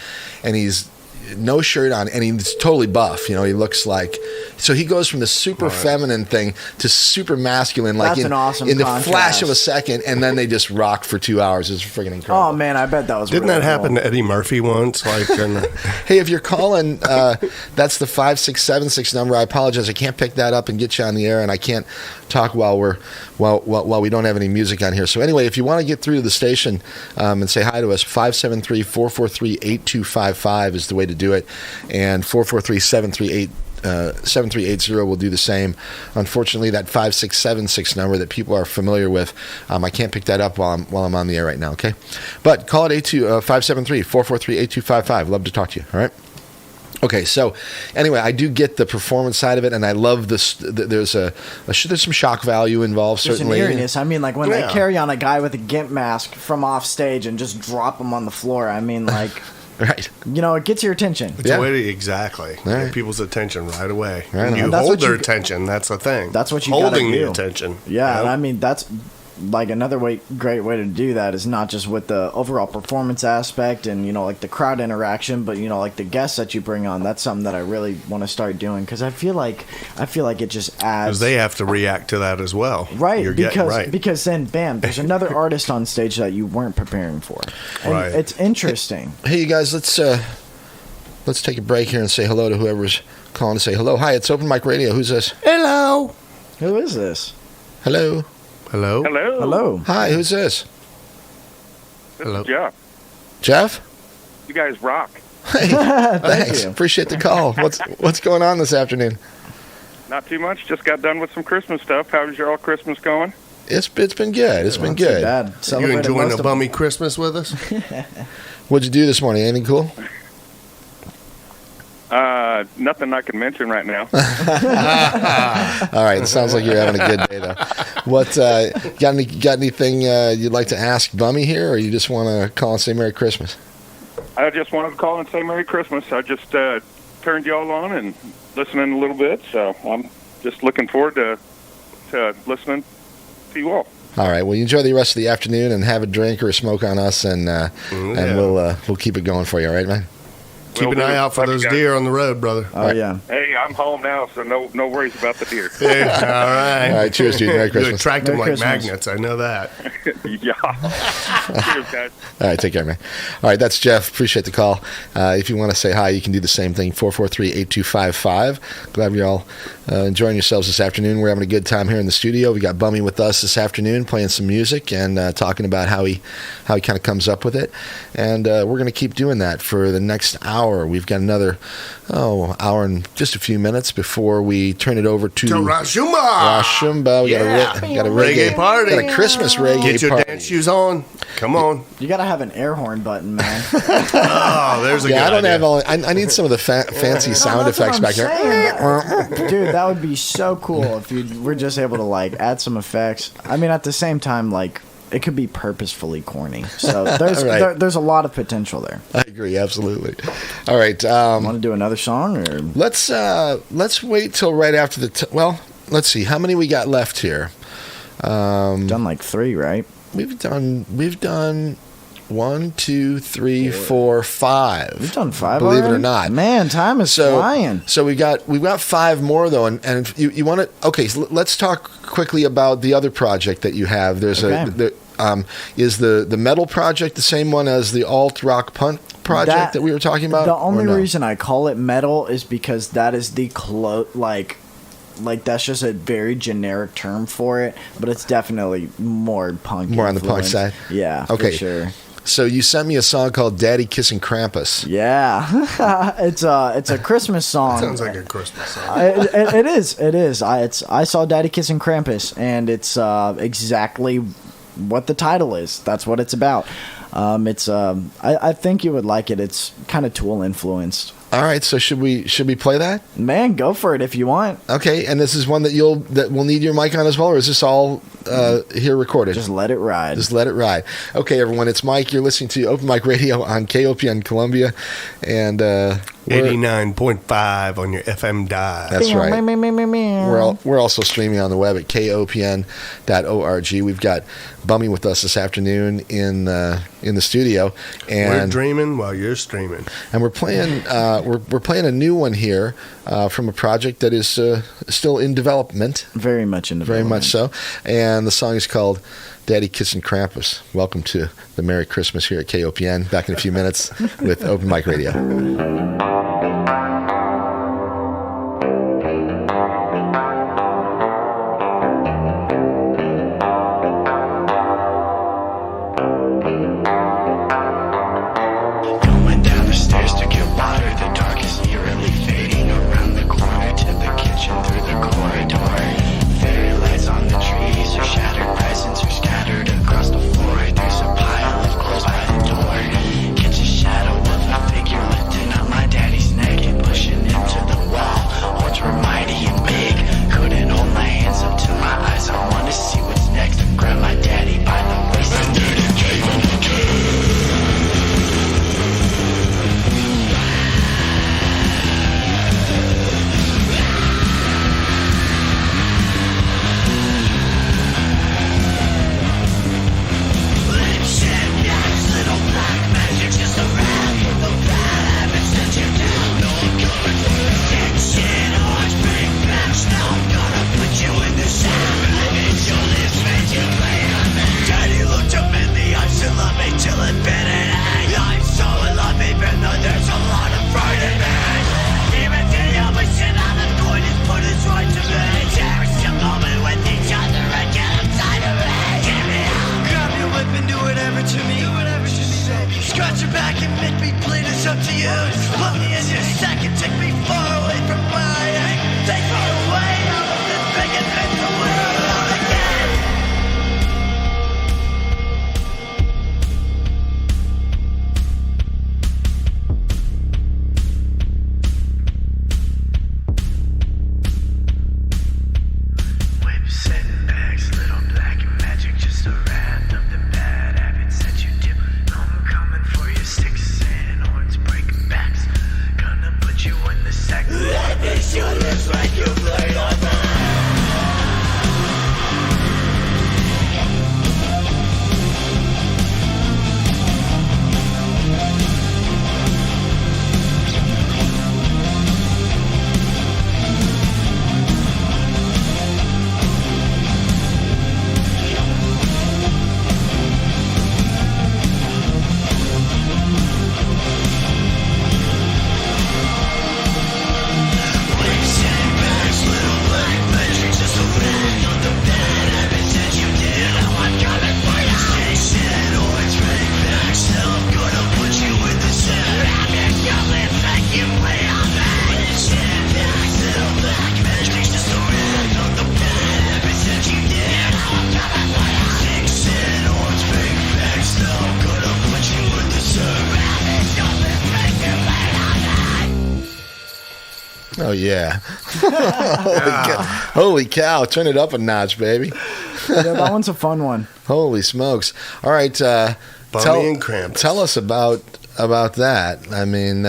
no shirt on, and he's totally buff. He looks like, so he goes from the super feminine thing to super masculine, like That's an awesome in the contrast. flash of a second, and then they just rock for 2 hours. It's freaking incredible. Oh man, I bet that was. Didn't really that happen cool. to Eddie Murphy once? Like, Hey, if you're calling, that's the 5676 number. I apologize, I can't pick that up and get you on the air, and I can't talk while we don't have any music on here. So anyway, if you want to get through to the station and say hi to us, 573-443-8255 is the way to do it, and 443-738-7380 will do the same. Unfortunately, that 5676 number that people are familiar with, I can't pick that up while I'm on the air right now. Okay, but call it 573-443-8255. Love to talk to you. All right. Okay, so anyway, I do get the performance side of it, and I love this. There's some shock value involved, There's certainly. an eeriness. I mean, like when Yeah. they carry on a guy with a gimp mask from off stage and just drop him on the floor. I mean, like, Right. it gets your attention. it's Yeah. a way to exactly Right. get people's attention right away. Right And on. you And that's hold what their you- attention. That's the thing. That's what you gotta holding do. the attention. Yeah, and I mean that's like another great way to do that is not just with the overall performance aspect and like the crowd interaction, but like the guests that you bring on. That's something that I really want to start doing because I feel like it just adds. Because they have to react to that as well. Right, You're getting right. because then bam, there's another artist on stage that you weren't preparing for, and Right. it's interesting. Hey, you guys, let's take a break here and say hello to whoever's calling to say hello. Hi, it's Open Mic Radio. Who's this? Hello. Who is this? Hello. Hello. Hello. Hello. Hi, who's this? Hello. Yeah. Jeff? You guys rock. Hey, thanks. Appreciate the call. What's going on this afternoon? Not too much. Just got done with some Christmas stuff. How's your all Christmas going? It's been good. It's been good. You enjoying a bummy Christmas with us? What'd you do this morning? Anything cool? Nothing I can mention right now. All right. It sounds like you're having a good day, though. What got anything you'd like to ask Bummy here, or you just want to call and say Merry Christmas? I just wanted to call and say Merry Christmas. I just turned you all on and listening a little bit, so I'm just looking forward to listening to you all. All right. Well, you enjoy the rest of the afternoon and have a drink or a smoke on us, and we'll keep it going for you. All right, man. Keep an eye out for those deer on the road, brother. Oh, yeah. Hey, I'm home now, so no worries about the deer. Yeah, all right. All right. Cheers, dude. Merry You Christmas. attract them Merry like Christmas. magnets. I know that. Yeah. Cheers, guys. All right, take care, man. All right, that's Jeff. Appreciate the call. If you want to say hi, you can do the same thing, 443-8255. Glad you're all enjoying yourselves this afternoon. We're having a good time here in the studio. We got Bummy with us this afternoon playing some music and talking about how he kind of comes up with it. And we're going to keep doing that for the next hour. We've got another hour and just a few minutes before we turn it over to Rashumba. Rashumba. We got a reggae party. Got a Christmas reggae Get your party. dance shoes on. Come on. You got to have an air horn button, man. Oh, there's a good I don't idea. have all. I need some of the fancy sound That's what effects I'm back there. saying. Dude, that would be so cool if you were just able to like add some effects. I mean, at the same time, like it could be purposefully corny. So Right. there's a lot of potential there. I agree, absolutely. All right, Want to do another song or? let's wait till right after the. Well, let's see how many we got left here. Done like 3, right? We've done 1, 2, 3, 4, 5. We've done 5. Believe it already? or not. Man, time is flying. So we've got 5 more though, and if you want to. Okay, so let's talk quickly about the other project that you have. There's is the metal project the same one as the alt rock punk project that we were talking about? The only reason I call it metal is because that is the like that's just a very generic term for it, but it's definitely more punk. More on the punk side? Yeah, Okay. for sure. So you sent me a song called "Daddy Kissing Krampus." Yeah, it's a Christmas song. Sounds like a Christmas song. It is. I saw Daddy Kissing Krampus, and it's exactly what the title is. That's what it's about. I think you would like it. It's kind of Tool influenced. All right, so should we play that? Man, go for it if you want. Okay, and this is one that will need your mic on as well, or is this all here recorded? Just let it ride. Just let it ride. Okay, everyone, it's Mike. You're listening to Open Mic Radio on KOPN Columbia, and 89.5 on your FM dial. that's right. We're also streaming on the web at kopn.org. We've got Bummy with us this afternoon in the studio, We're and dreaming while you're streaming. we're playing we're playing a new one here from a project that is still in development. Very much in the Very much so. And the song is called Daddy Kissing Krampus. Welcome to the Merry Christmas here at KOPN. Back in a few minutes with Open Mic Radio. Going down the stairs to get water, the dark is eerily fading around the corner to the kitchen through the corridor. Fairy lights on the trees, or shattered presents are scattered across the floor. There's a pile of clothes by the door. Catch a shadow of a figure lifting up my dad's Oh, yeah. Holy cow. Turn it up a notch, baby. Yeah, that one's a fun one. Holy smokes. All right. Bummy and Krampus. Tell us about that. I mean...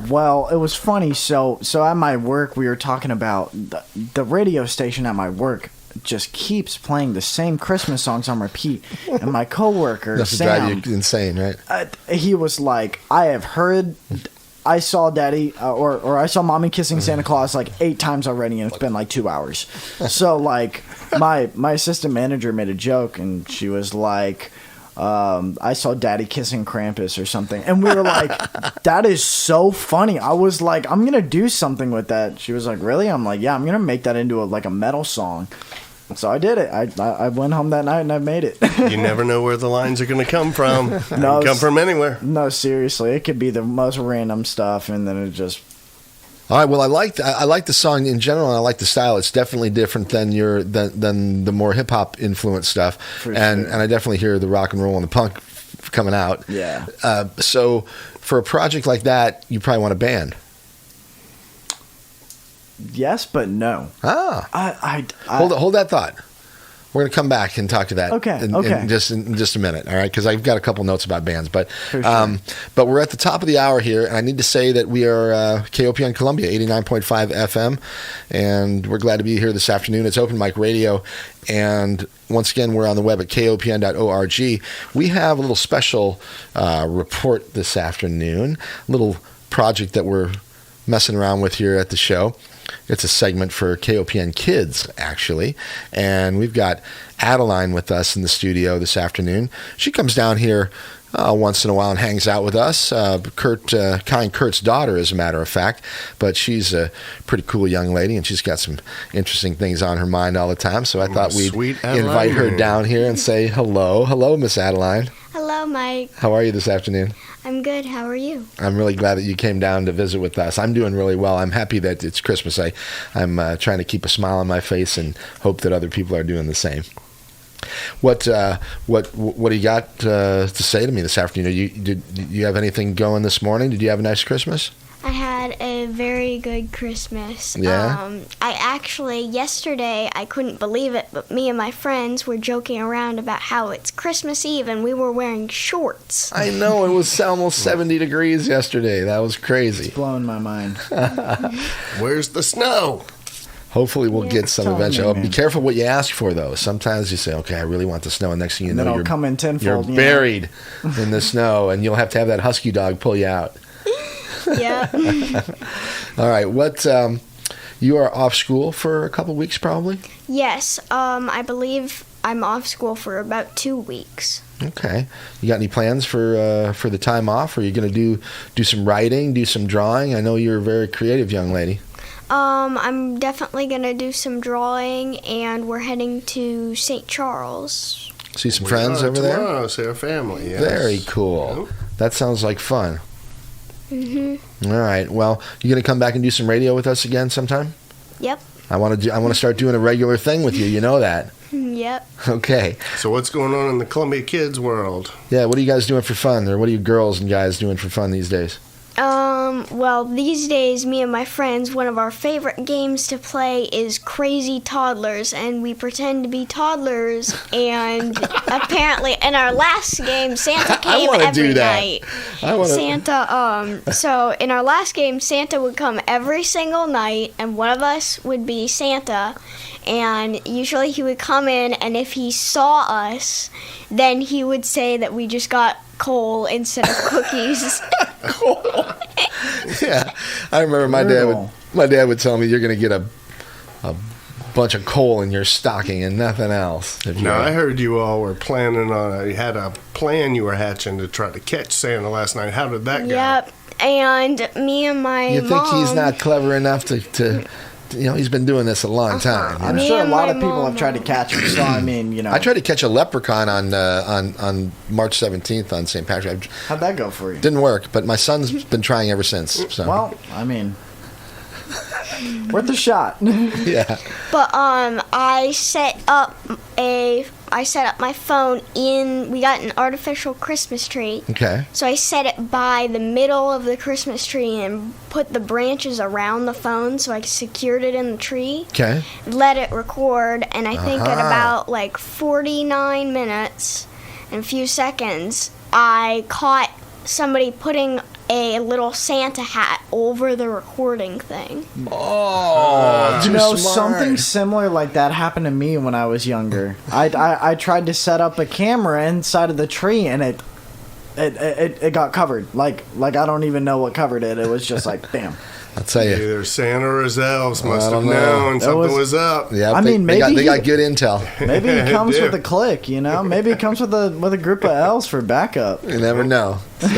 Well, it was funny. So at my work, we were talking about the radio station at my work just keeps playing the same Christmas songs on repeat. And my coworker, That's to Sam, drive you insane, right? He was like, I saw Daddy or I saw Mommy kissing Santa Claus like 8 times already, and it's been like 2 hours. So like my assistant manager made a joke, and she was like, I saw Daddy kissing Krampus or something, and we were like, that is so funny. I was like, I'm gonna do something with that. She was like, really? I'm like, yeah, I'm gonna make that into a metal song. So I did it. I went home that night and I made it. You never know where the lines are going to come from. No, come from anywhere. No, seriously, it could be the most random stuff, and then it just. All right. Well, I like the song in general, and I like the style. It's definitely different than than the more hip hop influenced stuff, and I definitely hear the rock and roll and the punk coming out. Yeah. So for a project like that, you probably want a band. Yes, but no. I hold that thought. We're going to come back and talk to that. In just a minute, all right? Because I've got a couple notes about bands, but For sure. But we're at the top of the hour here, and I need to say that we are KOPN Columbia, 89.5 FM, and we're glad to be here this afternoon. It's open mic radio, and once again, we're on the web at kopn.org. We have a little special report this afternoon, a little project that we're messing around with here at the show. It's a segment for KOPN Kids, actually. And we've got Adeline with us in the studio this afternoon. She comes down here once in a while and hangs out with us. Kurt's daughter, as a matter of fact. But she's a pretty cool young lady, and she's got some interesting things on her mind all the time. So I thought we'd invite her down here and say hello. Hello, Miss Adeline. Hello, Mike. How are you this afternoon? I'm good. How are you? I'm really glad that you came down to visit with us. I'm doing really well. I'm happy that it's Christmas. I'm trying to keep a smile on my face and hope that other people are doing the same. What do you got to say to me this afternoon? Did you have anything going this morning? Did you have a nice Christmas? I had a very good Christmas. Yeah? Yesterday, I couldn't believe it, but me and my friends were joking around about how it's Christmas Eve and we were wearing shorts. I know, it was almost 70 degrees yesterday. That was crazy. It's blowing my mind. Where's the snow? Hopefully we'll get some eventually. Me, be careful what you ask for, though. Sometimes you say, okay, I really want the snow, and next thing you know, you're come in tenfold, you're buried in the snow, and you'll have to have that husky dog pull you out. Yeah. All right. You are off school for a couple weeks, probably? Yes. I believe I'm off school for about 2 weeks. Okay. You got any plans for the time off? Are you going to do some writing, do some drawing? I know you're a very creative young lady. I'm definitely going to do some drawing, and we're heading to St. Charles. See some friends over there? Tomorrow, see our family, yes. Very cool. That sounds like fun. Mm-hmm. All right. Well, you going to come back and do some radio with us again sometime? Yep. I want to start doing a regular thing with you. You know that. Yep. Okay. So what's going on in the Columbia Kids world? Yeah, what are you guys doing for fun? Or what are you girls and guys doing for fun these days? Well, these days, me and my friends, one of our favorite games to play is Crazy Toddlers, and we pretend to be toddlers, and apparently in our last game, Santa came every night. So in our last game, Santa would come every single night, and one of us would be Santa, and usually he would come in, and if he saw us, then he would say that we just got coal instead of cookies. Coal. Yeah, I remember my dad would tell me you're going to get a bunch of coal in your stocking and nothing else. I heard you all were you had a plan you were hatching to try to catch Santa last night. How did that go? Yep, and me and my mom... You think he's not clever enough to he's been doing this a long time. I'm sure a lot of people have tried to catch him. So I tried to catch a leprechaun on March 17th on St. Patrick's. How'd that go for you? Didn't work, but my son's been trying ever since. So. Well, Worth a shot. Yeah. But I set up my phone we got an artificial Christmas tree. Okay. So I set it by the middle of the Christmas tree and put the branches around the phone so I secured it in the tree. Okay. Let it record, and I think at about like 49 minutes and a few seconds, I caught somebody putting a little Santa hat over the recording thing. Oh, too smart. Something similar like that happened to me when I was younger. I tried to set up a camera inside of the tree, and it got covered. Like I don't even know what covered it. It was just like, bam. I'll tell you. Either Santa or his elves must have know. known something was up. Yeah, I mean, maybe they got good intel. Maybe he comes with a clique, Maybe he comes with a group of elves for backup. You never know. So,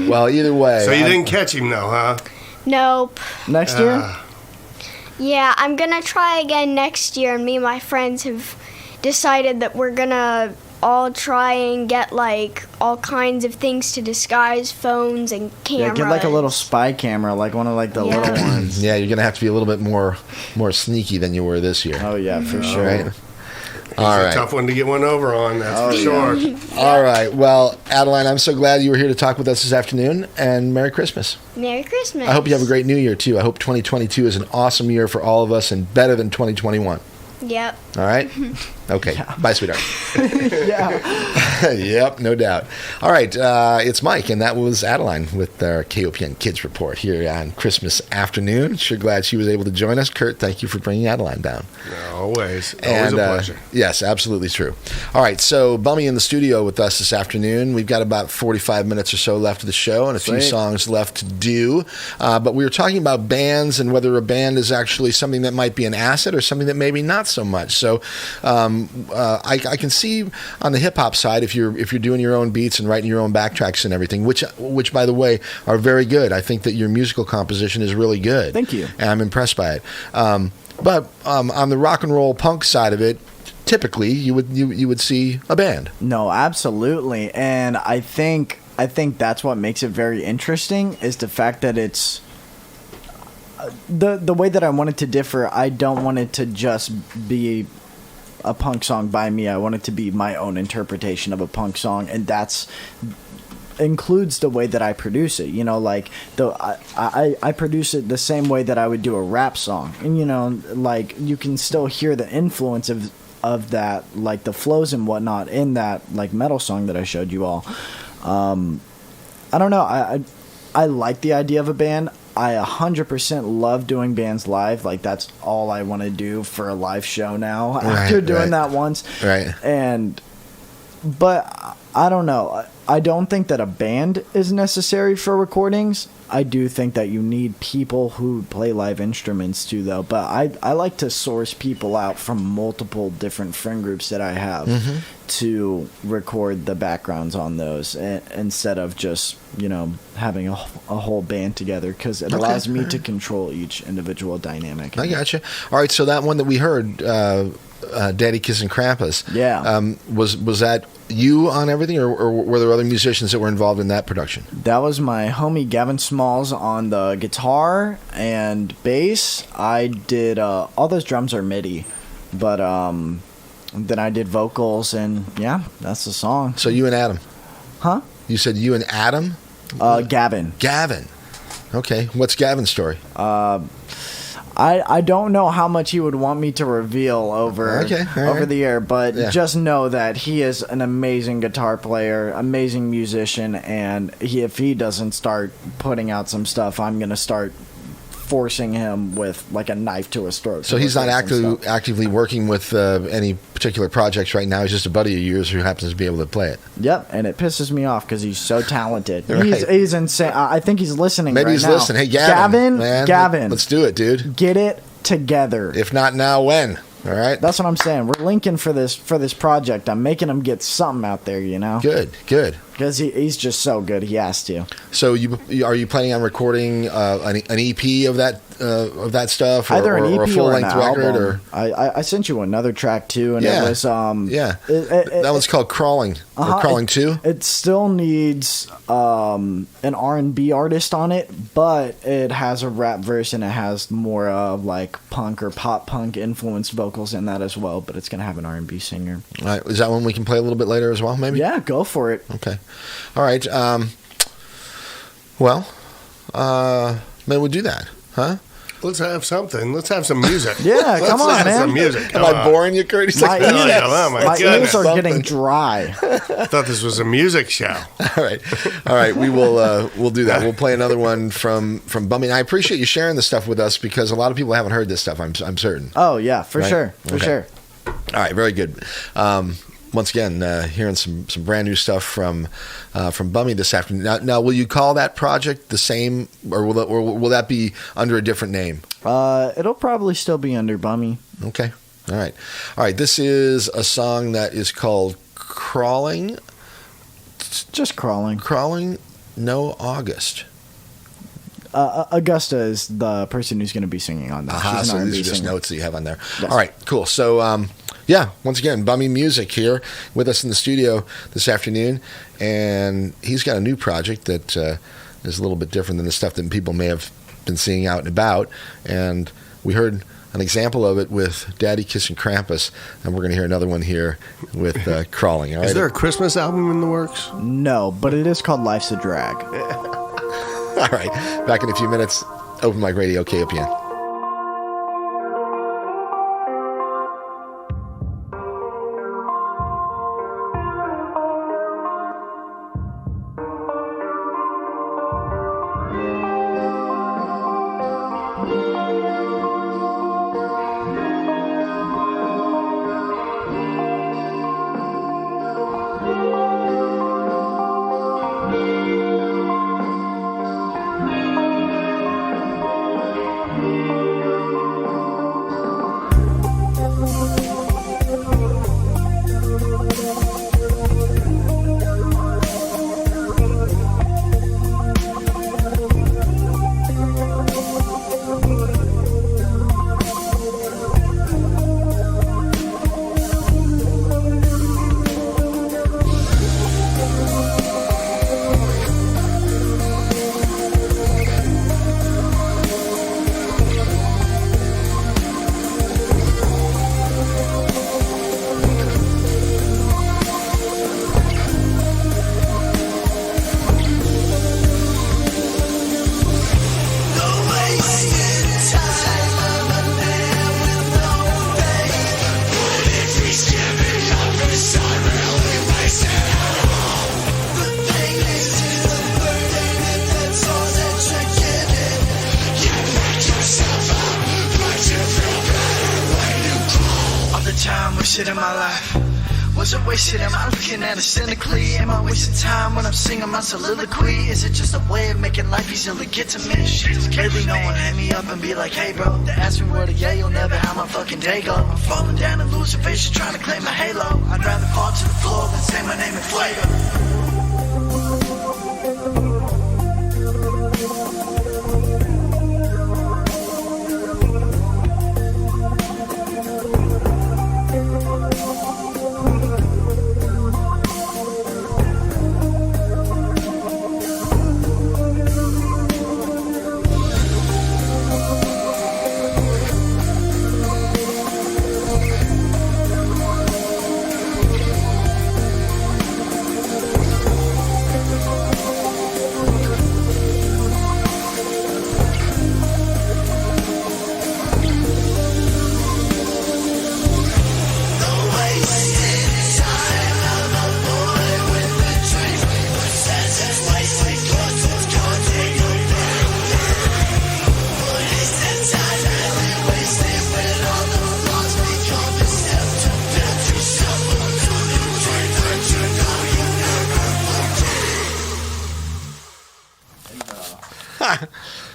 well, either way. So you didn't catch him, though, huh? Nope. Next year? Yeah, I'm gonna try again next year, and me and my friends have decided that we're gonna all try and get like all kinds of things to disguise phones and cameras. Yeah, get like a little spy camera, like one of like the little ones. Yeah, you're gonna have to be a little bit more sneaky than you were this year. Oh yeah, for sure. Right? It's All a right. tough one to get one over on, that's for sure. All right. Well, Adeline, I'm so glad you were here to talk with us this afternoon, and Merry Christmas. Merry Christmas. I hope you have a great New Year, too. I hope 2022 is an awesome year for all of us and better than 2021. Yep. All right? Okay. Bye, sweetheart. Yeah. Yep, no doubt. All right, it's Mike, and that was Adeline with our KOPN Kids report here on Christmas afternoon. Sure glad she was able to join us. Kurt, thank you for bringing Adeline down. Always a And, pleasure. Yes, absolutely true. All right, so Bummy in the studio with us this afternoon. We've got about 45 minutes or so left of the show and a few songs left to do. But we were talking about bands and whether a band is actually something that might be an asset or something that maybe not so much. So I can see on the hip hop side if you're doing your own beats and writing your own backtracks and everything, which by the way are very good. I think that your musical composition is really good. Thank you. And I'm impressed by it. But on the rock and roll punk side of it, typically you would see a band. No, absolutely, and I think that's what makes it very interesting is the fact that it's the way that I want it to differ. I don't want it to just be a punk song by me. I want it to be my own interpretation of a punk song, and that's includes the way that I produce it. Like I produce it the same way that I would do a rap song, and like you can still hear the influence of that, like the flows and whatnot in that like metal song that I showed you all. I don't know. I like the idea of a band. I 100% love doing bands live. Like that's all I want to do for a live show now. After doing that once, Right. But I don't know. I don't think that a band is necessary for recordings. I do think that you need people who play live instruments too, though. But I like to source people out from multiple different friend groups that I have to record the backgrounds on those instead of just, having a whole band together, because it allows me to control each individual dynamic. I gotcha. All right, so that one that we heard, Daddy Kissing Krampus. Yeah. Was that you on everything, or were there other musicians that were involved in that production? That was my homie Gavin Smalls on the guitar and bass. I did all those drums are MIDI, but then I did vocals, and yeah, that's the song. So you and Adam. Huh? You said you and Adam? Gavin. Gavin. Okay. What's Gavin's story? I don't know how much he would want me to reveal over the air, but just know that he is an amazing guitar player, amazing musician, and if he doesn't start putting out some stuff, I'm going to start forcing him with like a knife to his throat. So he's not actively working with any particular projects right now. He's just a buddy of yours who happens to be able to play it. Yep, and it pisses me off because he's so talented. Right. He's insane. I think he's listening. Maybe right he's now. listening. Hey, Gavin, man, Gavin, let's do it, dude. Get it together. If not now, when? All right. That's what I'm saying. We're linking for this project. I'm making him get something out there, you know? Good. Because he's just so good. He has to. So are you planning on recording an EP of that stuff, either an EP or a full length record? Or I sent you another track too, and it was that one's called Crawling. Or Crawling 2. It still needs an R&B artist on it, but it has a rap verse and it has more of like punk or pop punk influenced vocals in that as well. But it's gonna have an R&B singer. All right. Is that one we can play a little bit later as well? Maybe. Yeah, go for it. Okay. All right. Maybe we'll do that, huh? Let's have something. Let's have some music. Yeah, come on, man. Some music. Am I boring you, Kurt? He's My like, ears are getting dry. I thought this was a music show. All right. We will. We'll do that. We'll play another one from Bummy. And I appreciate you sharing this stuff with us because a lot of people haven't heard this stuff. I'm certain. Oh yeah, for sure. Sure. All right. Very good. Once again, hearing some brand new stuff from Bummy this afternoon. Now, will you call that project the same, or will that be under a different name? It'll probably still be under Bummy. Okay. All right. This is a song that is called Crawling. Just Crawling. Crawling. No August. Augusta is the person who's going to be singing on that. So these are just notes that you have on there. Yes. All right. Cool. So. Yeah, once again, Bummy Music here with us in the studio this afternoon, and he's got a new project that is a little bit different than the stuff that people may have been seeing out and about, and we heard an example of it with Daddy Kissing Krampus, and we're going to hear another one here with Crawling. All right? Is there a Christmas album in the works? No, but it is called Life's a Drag. All right, back in a few minutes, Open Mic Radio, KOPN. wasted in my life? Was it wasted? Am I looking at it cynically? Am I wasting time when I'm singing my soliloquy? Is it just a way of making life easier to get to me? Lately no one hit me up and be like, hey bro, they ask me where to yeah, you'll never how my fucking day go. I'm falling down and losing faces trying to claim my halo. I'd rather fall to the floor than say my name in Fuego.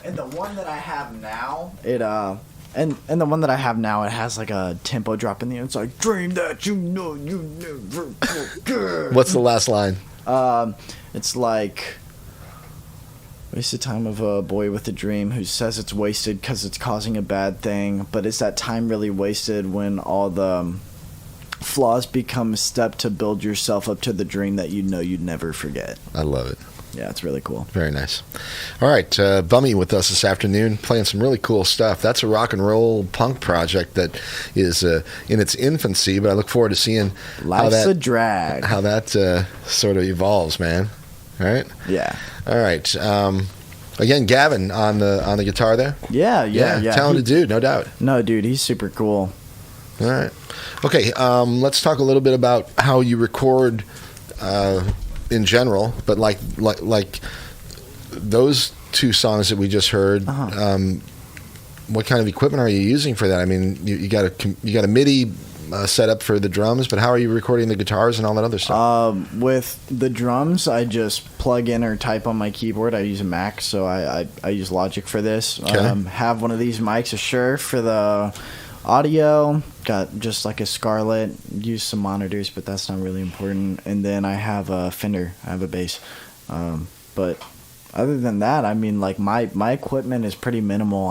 And the one that I have now, And the one that I have now, it has like a tempo drop in the end. It's like, dream that you know you never forget. What's the last line? It's like, waste the time of a boy with a dream who says it's wasted because it's causing a bad thing. But is that time really wasted when all the flaws become a step to build yourself up to the dream that you know you'd never forget? I love it. Yeah, it's really cool. Very nice. All right, Bummy with us this afternoon, playing some really cool stuff. That's a rock and roll punk project that is in its infancy, but I look forward to seeing Life's a drag. How that sort of evolves, man. All right. Yeah. All right. Again, Gavin on the guitar there. Yeah. Talented dude, no doubt. No, dude, he's super cool. All right. Okay. Let's talk a little bit about how you record. In general, but like those two songs that we just heard, what kind of equipment are you using for that? I mean, you got a MIDI set up for the drums, but how are you recording the guitars and all that other stuff? With the drums, I just plug in or type on my keyboard. I use a Mac, so I use Logic for this. Okay. Have one of these mics, a Shure for the audio. Got just like a Scarlett. Use some monitors, but that's not really important. And then I have a Fender. I have a bass. But other than that, I mean, like my equipment is pretty minimal.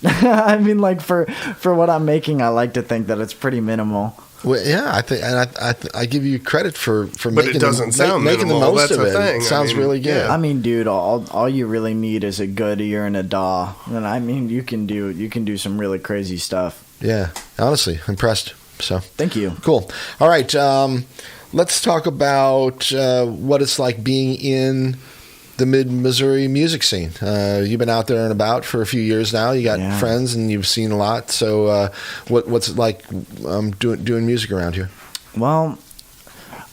I mean, like for what I'm making, I like to think that it's pretty minimal. Well, yeah, I think, and I give you credit for but making it doesn't sound making the minimal. most That's of the it. thing. It sounds really good. I mean, dude, all you really need is a good ear and a DAW, and I mean, you can do some really crazy stuff. Yeah, honestly, impressed. So Thank you. cool. All right, let's talk about what it's like being in the Mid-Missouri music scene. You've been out there and about for a few years now. You got friends and you've seen a lot. So what's it like doing music around here? Well,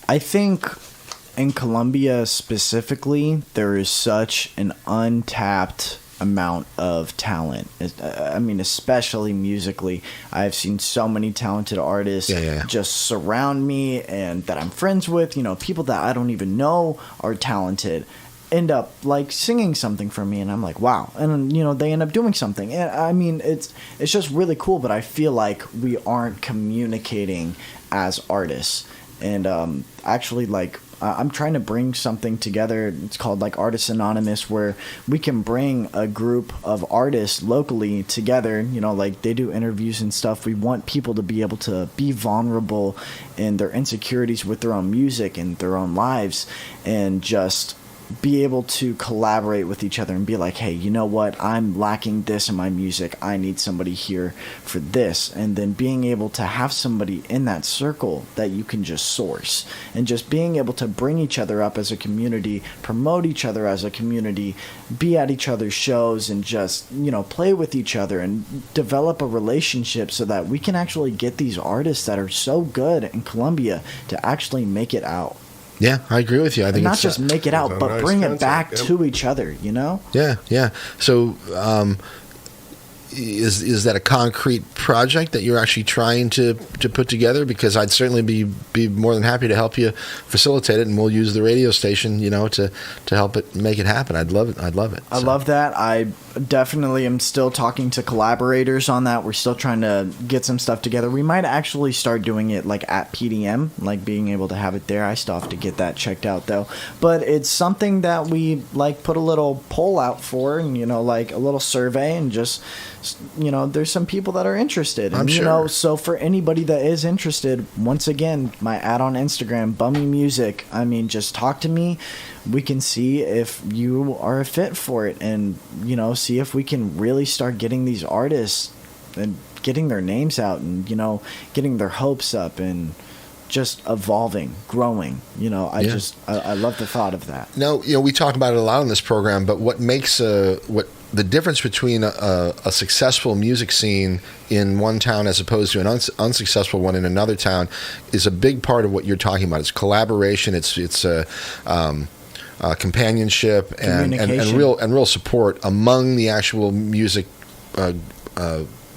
I think in Columbia specifically, there is such an untapped amount of talent. I mean, especially musically. I've seen so many talented artists just surround me and that I'm friends with. You know, people that I don't even know are talented end up like singing something for me, and I'm like, wow. And you know, they end up doing something, and I mean, it's just really cool. But I feel like we aren't communicating as artists, and actually, like, I'm trying to bring something together. It's called like Artists Anonymous, where we can bring a group of artists locally together. You know, like they do interviews and stuff. We want people to be able to be vulnerable in their insecurities with their own music and their own lives, and just be able to collaborate with each other and be like, hey, you know what? I'm lacking this in my music. I need somebody here for this. And then being able to have somebody in that circle that you can just source, and just being able to bring each other up as a community, promote each other as a community, be at each other's shows, and just, you know, play with each other and develop a relationship so that we can actually get these artists that are so good in Columbia to actually make it out. Yeah, I agree with you. I think not it's just make it out, but nice bring it concept, back yep. to each other, you know? Yeah. So, is that a concrete project that you're actually trying to put together? Because I'd certainly be more than happy to help you facilitate it, and we'll use the radio station, you know, to help it make it happen. I'd love it. I love that. I definitely am still talking to collaborators on that. We're still trying to get some stuff together. We might actually start doing it like at PDM, like being able to have it there. I still have to get that checked out though. But it's something that we like put a little poll out for, and you know, like a little survey, and just, you know, there's some people that are interested. And, I'm sure. You know, so for anybody that is interested, once again, my ad on Instagram, Bummy Music. I mean, just talk to me. We can see if you are a fit for it, and, you know, see if we can really start getting these artists and getting their names out, and, you know, getting their hopes up, and just evolving, growing. You know, I love the thought of that. Now, you know, we talk about it a lot on this program, but what makes the difference between a successful music scene in one town as opposed to an unsuccessful one in another town is a big part of what you're talking about. It's collaboration. It's companionship and real support among the actual music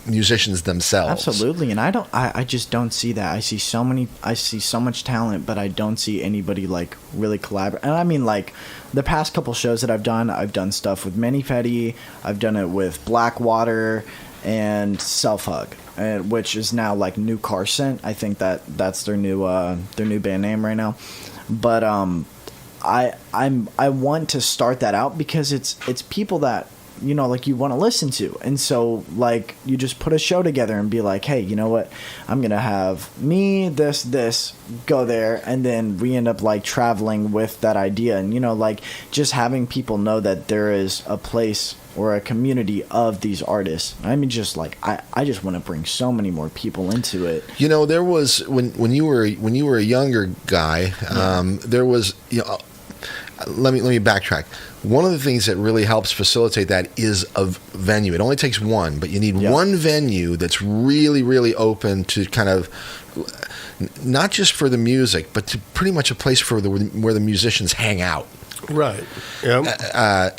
musicians themselves. Absolutely, and I just don't see that. I see so much talent, but I don't see anybody like really collaborate. And I mean, like the past couple shows that I've done stuff with Manny Fetty, I've done it with Blackwater and Self Hug, which is now like New Car Scent. I think that's their new band name right now. But I want to start that out because it's people that, you know, like you want to listen to. And so like you just put a show together and be like, hey, you know what, I'm going to have me, this go there. And then we end up like traveling with that idea. And, you know, like just having people know that there is a place or a community of these artists. I mean, just like, I just want to bring so many more people into it. You know, there was, when you were a younger guy, there was, you know, let me backtrack. One of the things that really helps facilitate that is a venue. It only takes one, but you need one venue that's really, really open to kind of not just for the music, but to pretty much a place for where the musicians hang out. Right. Yep.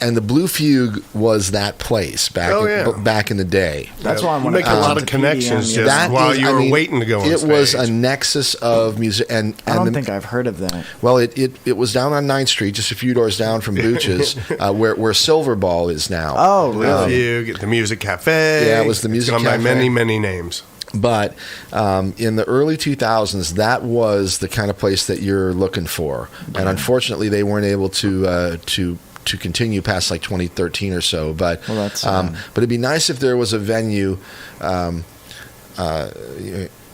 And the Blue Fugue was that place back in the day. That's why I'm make a lot of connections just while you were waiting to go on stage. It was a nexus of music, and I don't think I've heard of that. Well, it was down on 9th Street, just a few doors down from Booch's, where Silver Ball is now. Oh, really? You get the Music Cafe. Yeah, it was the Music Cafe. Cafe. By many, many names. But in the early 2000s, that was the kind of place that you're looking for, and unfortunately, they weren't able to continue past like 2013 or so. But but it'd be nice if there was a venue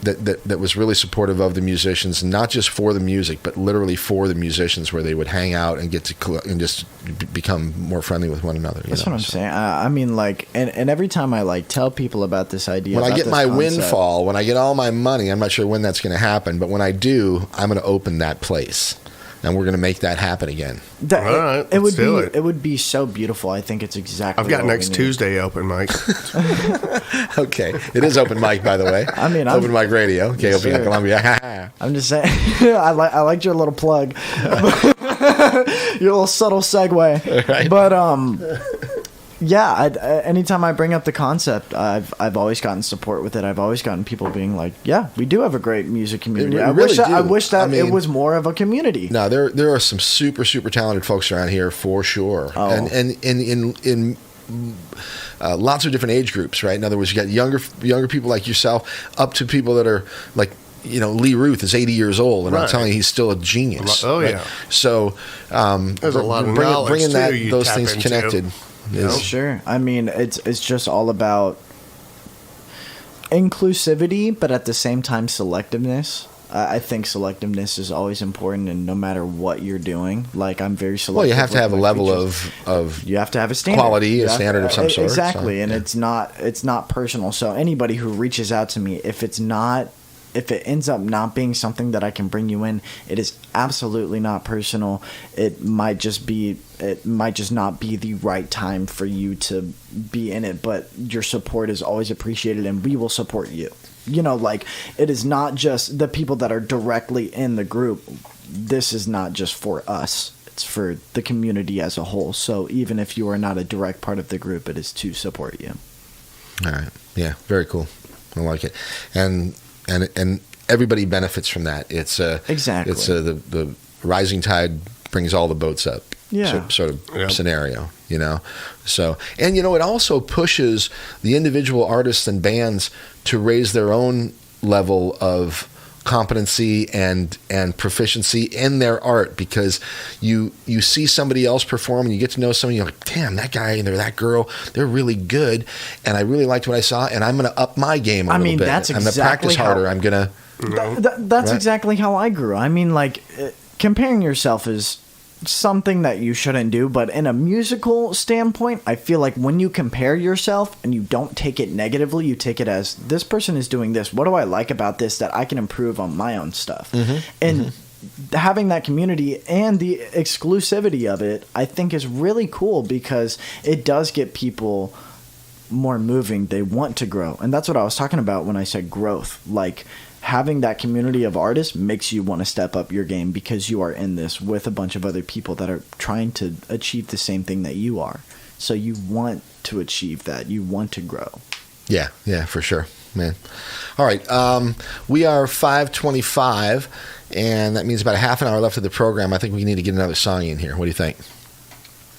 that was really supportive of the musicians, not just for the music, but literally for the musicians, where they would hang out and get to and just become more friendly with one another. That's what I'm saying. I mean, like, and every time I like tell people about this idea, when I get my windfall, when I get all my money, I'm not sure when that's going to happen, but when I do, I'm going to open that place. And we're going to make that happen again. All right, let's do it. It would be so beautiful. I think it's exactly. I've got next Tuesday open, Mike. Okay, it is open mic, by the way. I mean, open mic radio, KOPN Columbia. I'm just saying. I liked your little plug, your little subtle segue. Right. But yeah, anytime I bring up the concept, I've always gotten support with it. I've always gotten people being like, "Yeah, we do have a great music community." I wish that it was more of a community. No, there are some super talented folks around here for sure, and in lots of different age groups. Right. In other words, you got younger people like yourself, up to people that are like. You know, Lee Ruth is 80 years old, and I'm telling you, he's still a genius. Oh, yeah. So, there's a lot of knowledge, bringing those things connected. Sure. I mean, it's just all about inclusivity, but at the same time, selectiveness. I think selectiveness is always important, and no matter what you're doing, like I'm very selective. Well, you have to have a level of you have to have a standard, quality, a standard of some sort. Exactly, so, and it's not personal. So anybody who reaches out to me, if it ends up not being something that I can bring you in, it is absolutely not personal. It might just not be the right time for you to be in it, but your support is always appreciated, and we will support you. You know, like, it is not just the people that are directly in the group. This is not just for us. It's for the community as a whole. So even if you are not a direct part of the group, it is to support you. All right. Yeah, very cool. I like it. And everybody benefits from that. It's exactly. It's the rising tide brings all the boats up. Yeah. Sort of scenario, you know. So, and you know, it also pushes the individual artists and bands to raise their own level of competency and proficiency in their art, because you see somebody else perform and you get to know somebody, you're like, damn, that guy and that girl, they're really good, and I really liked what I saw, and I'm going to up my game a little bit. That's exactly I'm going to practice harder. I'm going to. That's exactly how I grew. I mean, like, comparing yourself is something that you shouldn't do, but in a musical standpoint, I feel like when you compare yourself and you don't take it negatively, you take it as, this person is doing this, what do I like about this that I can improve on my own stuff? And having that community and the exclusivity of it, I think, is really cool, because it does get people more moving. They want to grow, and that's what I was talking about when I said growth. Like, having that community of artists makes you want to step up your game, because you are in this with a bunch of other people that are trying to achieve the same thing that you are. So you want to achieve that. You want to grow. Yeah, for sure, man. All right, we are 5:25, and that means about a half an hour left of the program. I think we need to get another song in here. What do you think?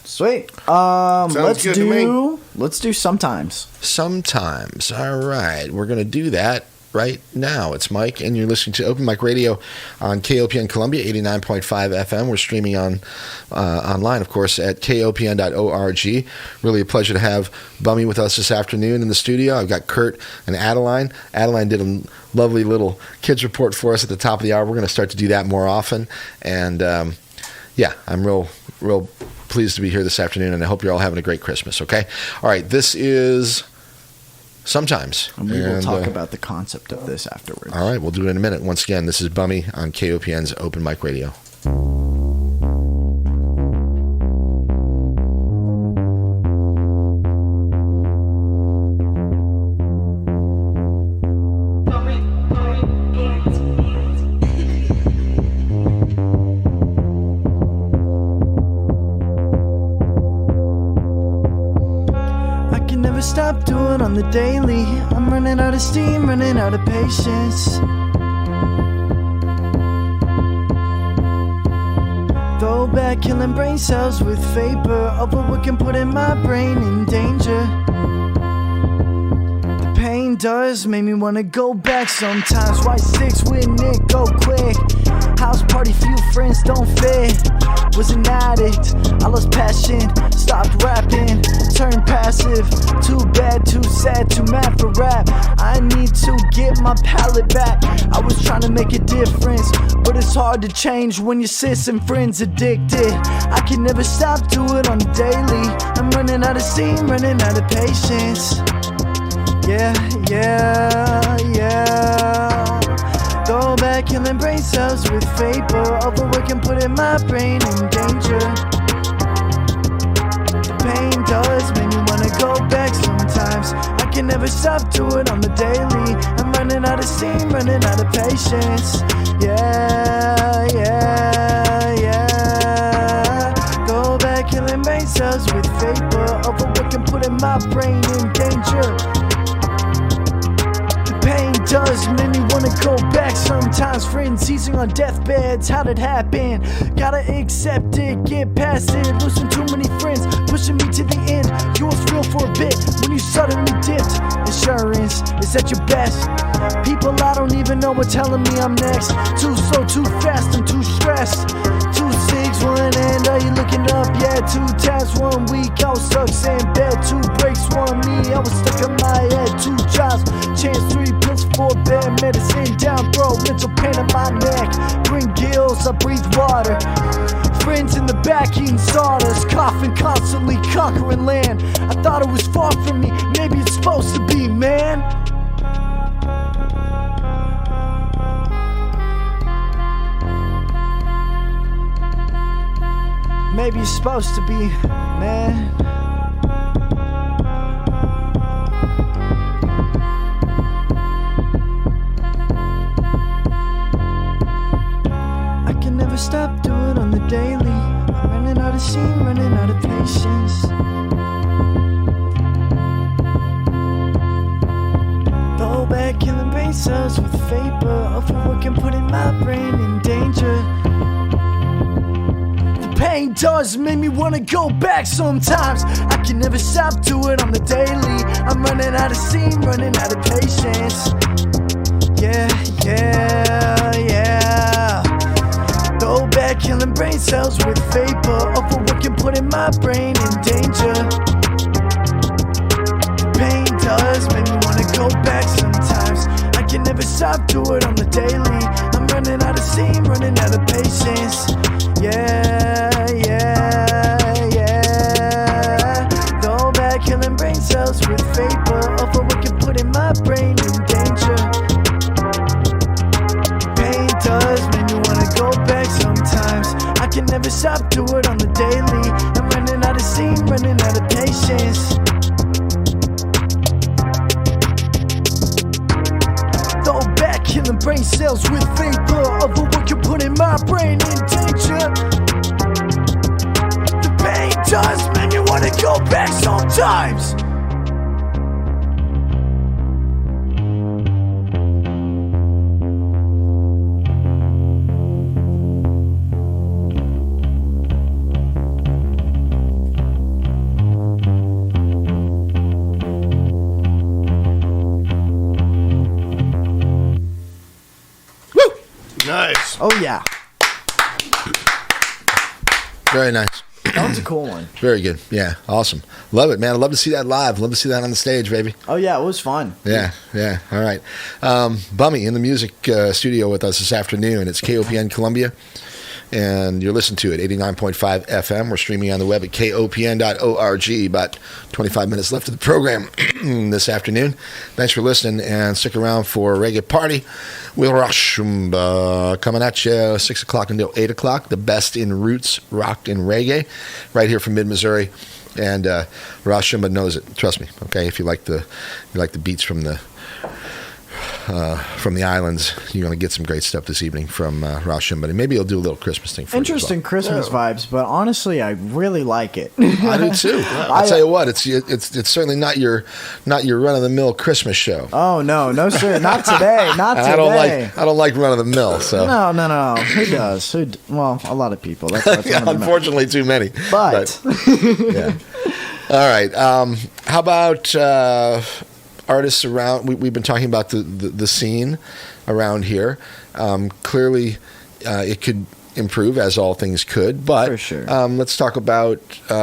Sweet. Sounds good to me. Let's do Sometimes. Sometimes. All right, we're going to do that right now. It's Mike, and you're listening to Open Mic Radio on KOPN Columbia, 89.5 FM. We're streaming online, of course, at kopn.org. Really a pleasure to have Bummy with us this afternoon in the studio. I've got Kurt and Adeline. Adeline did a lovely little kids report for us at the top of the hour. We're going to start to do that more often. And, I'm real pleased to be here this afternoon, and I hope you're all having a great Christmas, okay? All right, this is Sometimes. And we will talk about the concept of this afterwards. All right, we'll do it in a minute. Once again, this is Bummy on KOPN's Open Mic Radio. Stop doing on the daily. I'm running out of steam, running out of patience. Throwback, killing brain cells with vapor. Overworking, putting my brain in danger. The pain does make me wanna go back sometimes. White sticks with Nick, go quick. House party, few friends don't fit. Was an addict, I lost passion, stopped rapping, turned passive. Too bad, too sad, too mad for rap. I need to get my palate back. I was trying to make a difference, but it's hard to change when your sis and friends addicted. I can never stop, do it on the daily. I'm running out of steam, running out of patience. Yeah. Throwback, killing brain cells with vapor. Overworking, putting my brain in danger. The pain does make me wanna go back sometimes. I can never stop, do it on the daily. I'm running out of steam, running out of patience. Yeah. Throwback, killing brain cells with vapor. Overworking, putting my brain in danger. Pain does make me wanna go back sometimes. Friends seizing on deathbeds, how'd it happen? Gotta accept it, get past it. Losing too many friends, pushing me to the end. You was real for a bit when you suddenly dipped. Insurance is at your best. People I don't even know are telling me I'm next. Too slow, too fast, I'm too stressed. 2 6 1 end, are you looking up? Yeah, 2 tabs 1 week. I was stuck saying bed, 2 breaks 1 me. I was stuck in my head, 2 jobs, chance 3 pills, 4 bed, medicine down throat, mental pain in my neck. Bring gills, I breathe water. Friends in the back eating sawdust, coughing constantly, conquering land. I thought it was far from me, maybe it's supposed to be, man. Maybe it's supposed to be, man. I can never stop, do it on the daily. I'm running out of steam, running out of patience. Throwback, killing brain cells with vapor. Overworking, putting my brain in danger. Pain does make me wanna go back sometimes. I can never stop, do it on the daily. I'm running out of steam, running out of patience. Yeah. Throwback, killing brain cells with vapor. Overworking, putting my brain in danger. Pain does make me wanna go back sometimes. I can never stop, do it on the daily. I'm running out of steam, running out of patience. Yeah. Throwback, killing brain cells with vapor. Overworking, putting my brain in danger. Pain does make me wanna go back sometimes. I can never stop, do it on the daily. I'm running out of steam, running out of patience. Throwback, killing brain cells with vapor. Overworking, putting my brain in danger. The pain does make me wanna go back sometimes. Oh, yeah. Very nice. That was a cool one. Very good. Yeah, awesome. Love it, man. I'd love to see that live. Love to see that on the stage, baby. Oh, yeah, it was fun. Yeah. All right. Bummy in the music studio with us this afternoon. It's KOPN Columbia, and you're listening to it, 89.5 FM. We're streaming on the web at kopn.org. About 25 minutes left of the program this afternoon. Thanks for listening, and stick around for Reggae Party with Rashumba coming at you 6 o'clock until 8 o'clock. The best in roots, rock, and reggae right here from mid-Missouri. And Rashumba knows it. Trust me. Okay, if you like the beats from the islands, you're going to get some great stuff this evening from Rashumba. And maybe he'll do a little Christmas thing for Interesting you as well. Christmas vibes, but honestly, I really like it. I do too. I'll tell you what, it's certainly not your run of the mill Christmas show. Oh no, sir, not today, not today. I don't like run of the mill. So no. Who does? Well, a lot of people. That's what's yeah, unfortunately, too many. But yeah. All right. How about artists around? We've been talking about the scene around here. Clearly, it could improve, as all things could. But for sure. Let's talk about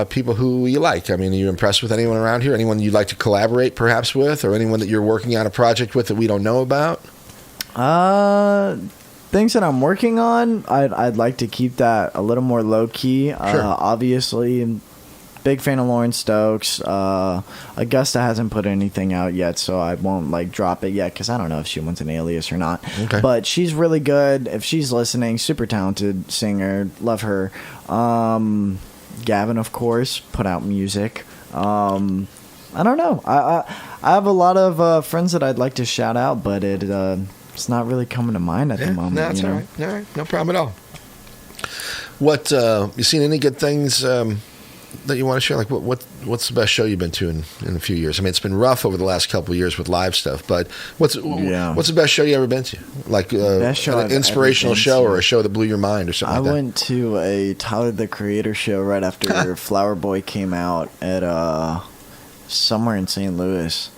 people who you like. I mean, are you impressed with anyone around here? Anyone you'd like to collaborate perhaps with, or anyone that you're working on a project with that we don't know about? Things that I'm working on, I'd like to keep that a little more low key. Sure. Obviously, big fan of Lauren Stokes. Augusta hasn't put anything out yet, so I won't drop it yet because I don't know if she wants an alias or not. Okay. But she's really good. If she's listening, super talented singer. Love her. Gavin, of course, put out music. I don't know. I have a lot of friends that I'd like to shout out, but it's not really coming to mind at the moment. That's all right. All right, no problem at all. What you seen any good things that you want to share? Like what's the best show you've been to in a few years? I mean, it's been rough over the last couple of years with live stuff, but what's the best show you ever been to? Like best show an inspirational show or a show that blew your mind or something I like that? went to a Tyler the Creator show right after Flower Boy came out at somewhere in St. Louis.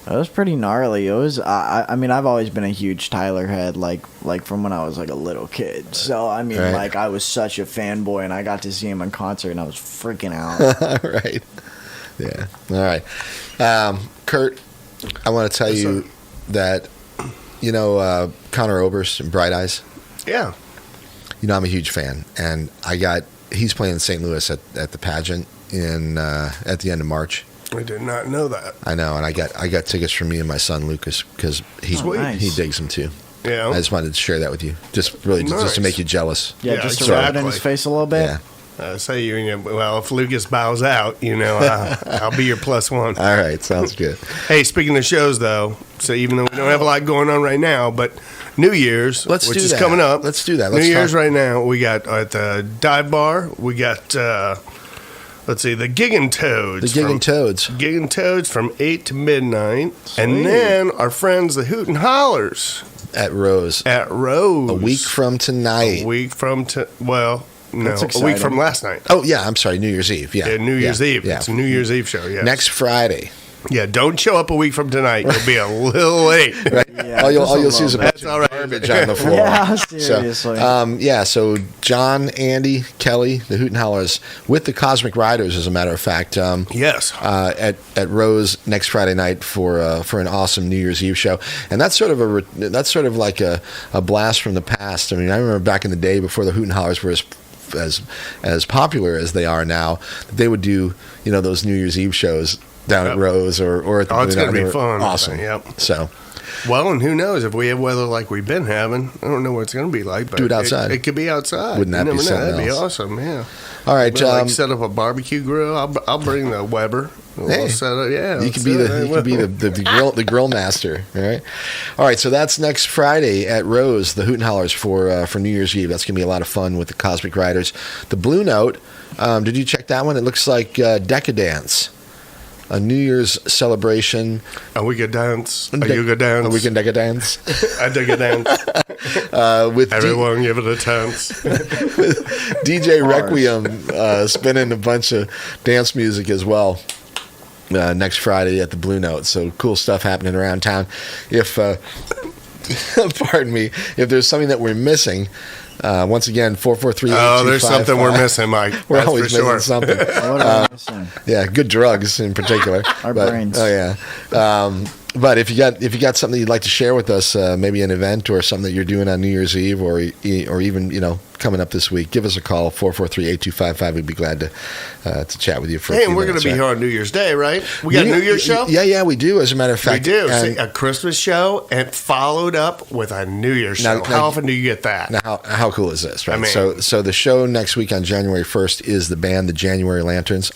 It was pretty gnarly. It was. I mean, I've always been a huge Tyler head, like from when I was a little kid. So I mean, right. I was such a fanboy, and I got to see him in concert, and I was freaking out. Right. Yeah. All right. Kurt, I want to tell you that Connor Oberst and Bright Eyes. Yeah. I'm a huge fan, and he's playing in St. Louis at the pageant at the end of March. I did not know that. I know, and I got tickets for me and my son Lucas because he digs them too. Yeah, I just wanted to share that with you, just to make you jealous. Yeah, just to rub it in his face a little bit. Yeah. If Lucas bows out, I'll be your plus one. All right, sounds good. Hey, speaking of shows though, so even though we don't have a lot going on right now, but New Year's, which is coming up. Let's do that. New Year's right now. We got at the dive bar. We got. Let's see, the Giggin' Toads. Giggin' Toads from 8 to midnight. Sweet. And then our friends, the Hoot and Hollers. At Rose. A week from tonight. A week from a week from last night. Oh, yeah, I'm sorry, New Year's Eve. Yeah, New Year's Eve. Yeah. It's a New Year's Eve show, yes. Next Friday. Yeah, don't show up a week from tonight. You'll be a little late. Right. Yeah, all you'll see is a bunch of right. garbage on the floor. Yeah, seriously. So John, Andy, Kelly, the Hoot and Hollers, with the Cosmic Riders, as a matter of fact. Yes. At Rose next Friday night for an awesome New Year's Eve show, and that's sort of like a blast from the past. I mean, I remember back in the day before the Hoot and Hollers were as popular as they are now, they would do those New Year's Eve shows down at Rose or at the it's going to be fun. Awesome. Yep. So, well, and who knows if we have weather like we've been having? I don't know what it's going to be like. But do it outside. It could be outside. Wouldn't that be something That'd be else? awesome. Yeah. All right. We'll, set up a barbecue grill. I'll bring the Weber. We'll set up, you could be the grill master. All right. So that's next Friday at Rose, the Hoot and Hollers for New Year's Eve. That's gonna be a lot of fun with the Cosmic Riders. The Blue Note. Did you check that one? It looks like Decadance. A New Year's celebration. A we could dance. You could dance. We can dance. I dig a dance. With everyone give it a dance. With DJ Requiem spinning a bunch of dance music as well. Next Friday at the Blue Note. So cool stuff happening around town. If pardon me, if there's something that we're missing, Once again, 443. Oh, there's something we're missing, Mike. We're That's always for missing sure. something. What are we missing? Yeah, good drugs in particular. Our brains. Oh yeah. But if you got something you'd like to share with us, maybe an event or something that you're doing on New Year's Eve, or even coming up this week, give us a call 443-8255. We'd be glad to chat with you for. Hey, a few and we're going minutes, to be right? here on New Year's Day, right? We got a New Year's show. Yeah, we do. As a matter of fact, We do. And A Christmas show and followed up with a New Year's show. Now- How often do you get that? now, how cool is this, right? I mean- so the show next week on January 1st is the band, the January Lanterns.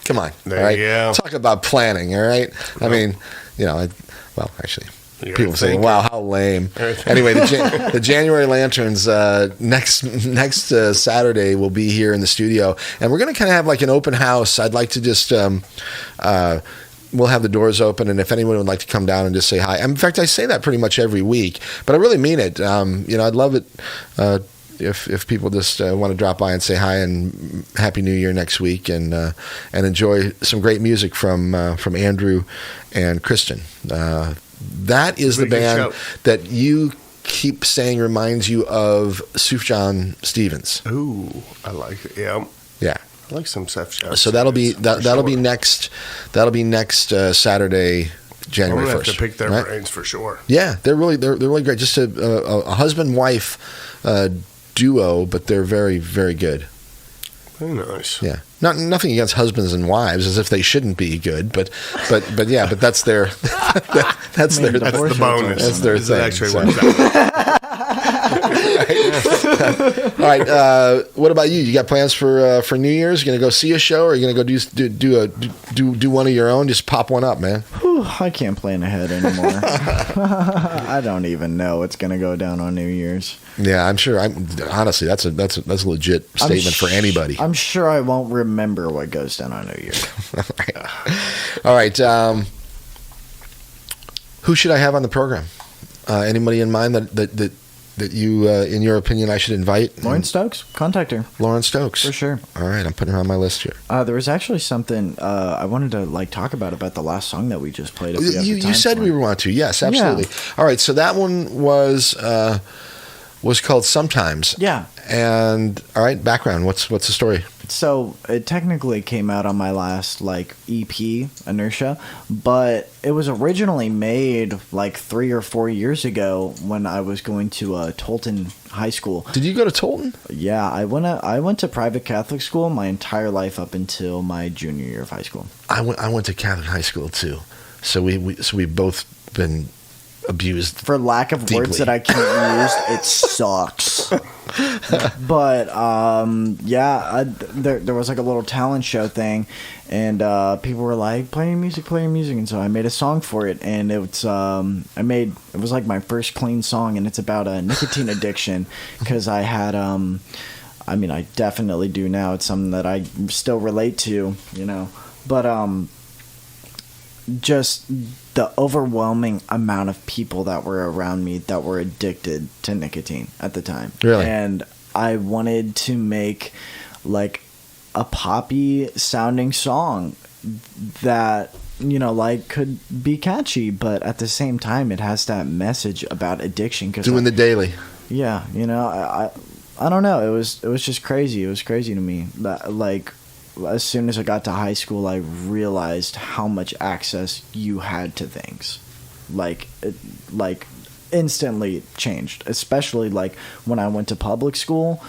Come on, There all right? you go. Talk about planning, all right? I mean, well, actually. You're People say, thinking. "Wow, how lame." Anyway, the January Lanterns next Saturday will be here in the studio, and we're going to kind of have like an open house. I'd like to just we'll have the doors open, and if anyone would like to come down and just say hi. In fact, I say that pretty much every week, but I really mean it. I'd love it if people just want to drop by and say hi and Happy New Year next week, and enjoy some great music from Andrew and Kristen. That is the Pretty good band show. that you keep saying reminds you of Sufjan Stevens. Ooh, I like it. Yeah. Yeah. I like some stuff. Shows. So that'll be next Saturday, I'm January gonna have 1st. to pick their right? brains for sure. Yeah, they're really great. Just a husband wife duo, but they're very, very good. Very nice. Yeah, nothing against husbands and wives, as if they shouldn't be good, but that's their that's I mean, their That's Divorce the rates bonus. That's their Is it thing, actually so. works out. All right. What about you? You got plans for New Year's? You gonna go see a show, or are you gonna go do one of your own? Just pop one up, man. Whew, I can't plan ahead anymore. I don't even know what's gonna go down on New Year's. Yeah, I'm sure. Honestly, that's a legit statement for anybody. I'm sure I won't remember what goes down on New Year's. All right. Who should I have on the program? Anybody in mind that you, in your opinion, I should invite? Lauren Stokes, contact her Lauren Stokes. for sure. All right, I'm putting her on my list here. There was actually something I wanted to talk about the last song that we just played. If we have the You time said for we it. were want to. Yes, absolutely. All right, so that one was called Sometimes. Yeah. And all right, background. What's the story? So it technically came out on my last EP, Inertia, but it was originally made 3 or 4 years ago when I was going to Tolton High School. Did you go to Tolton? Yeah, I went to private Catholic school my entire life up until my junior year of high school. I went to Catholic high school too. So we've both been abused. For lack of Deeply. words that I can't use, it sucks. But there was a little talent show thing, and people were like, play your music, and so I made a song for it, and it was my first clean song, and it's about a nicotine addiction, because I had I definitely do now. It's something that I still relate to, but just the overwhelming amount of people that were around me that were addicted to nicotine at the time. Really? And I wanted to make a poppy sounding song that could be catchy, but at the same time it has that message about addiction. Doing the daily. Yeah, I don't know. It was just crazy. It was crazy to me. That as soon as I got to high school, I realized how much access you had to things. It instantly changed. Especially when I went to public school,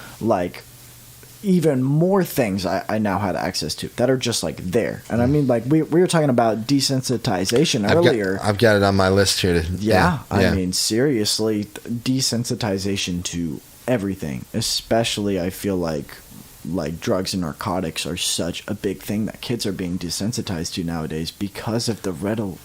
even more things I now had access to that are just there. And I mean, we were talking about desensitization earlier. I've got it on my list here. I mean, seriously, desensitization to everything, especially I feel like drugs and narcotics are such a big thing that kids are being desensitized to nowadays because of the readily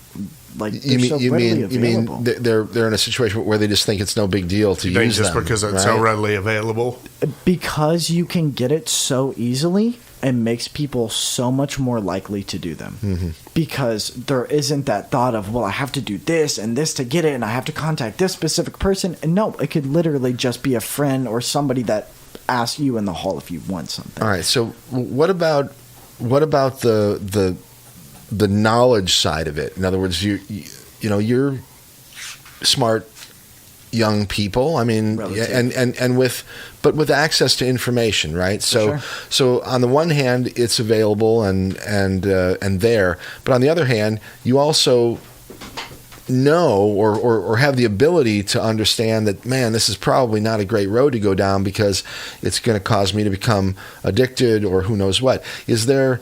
available. They're in a situation where they just think it's no big deal to use just them, because it's so right? readily available. Because you can get it so easily, it makes people so much more likely to do them. Mm-hmm. Because there isn't that thought of, well, I have to do this and this to get it, and I have to contact this specific person. And no, it could literally just be a friend or somebody that asks you in the hall if you want something. All right. So what about the knowledge side of it? In other words, you're smart. young people. I mean, and with access to information, right? So on the one hand, it's available and there, but on the other hand, you also know or have the ability to understand that, man, this is probably not a great road to go down because it's going to cause me to become addicted or who knows what. Is there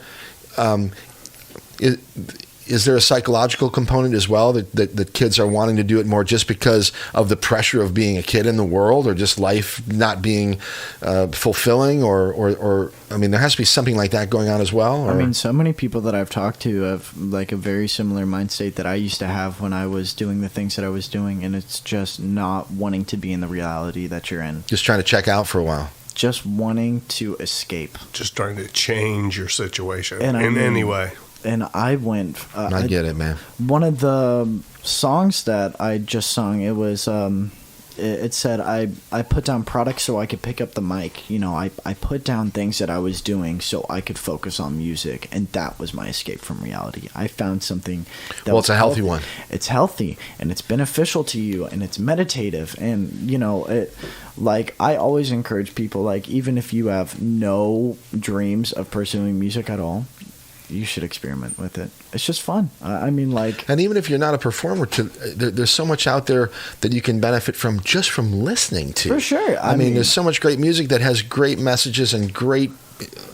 is there a psychological component as well that kids are wanting to do it more just because of the pressure of being a kid in the world, or just life not being fulfilling, or I mean, there has to be something like that going on as well? Or? I mean, so many people that I've talked to have like a very similar mind state that I used to have when I was doing the things that I was doing, and it's just not wanting to be in the reality that you're in. Just trying to check out for a while. Just wanting to escape. Just trying to change your situation in any way. And I went. I get it, man. One of the songs that I just sung, it was. It said I put down products so I could pick up the mic. You know, I put down things that I was doing so I could focus on music, and that was my escape from reality. I found something that it's a healthy one. It's healthy and it's beneficial to you and it's meditative, and you know it. Like, I always encourage people, like, even if you have no dreams of pursuing music at all, you should experiment with it. It's just fun. I mean, like... And even if you're not a performer, there's so much out there that you can benefit from just from listening to. For sure. I mean, there's so much great music that has great messages and great,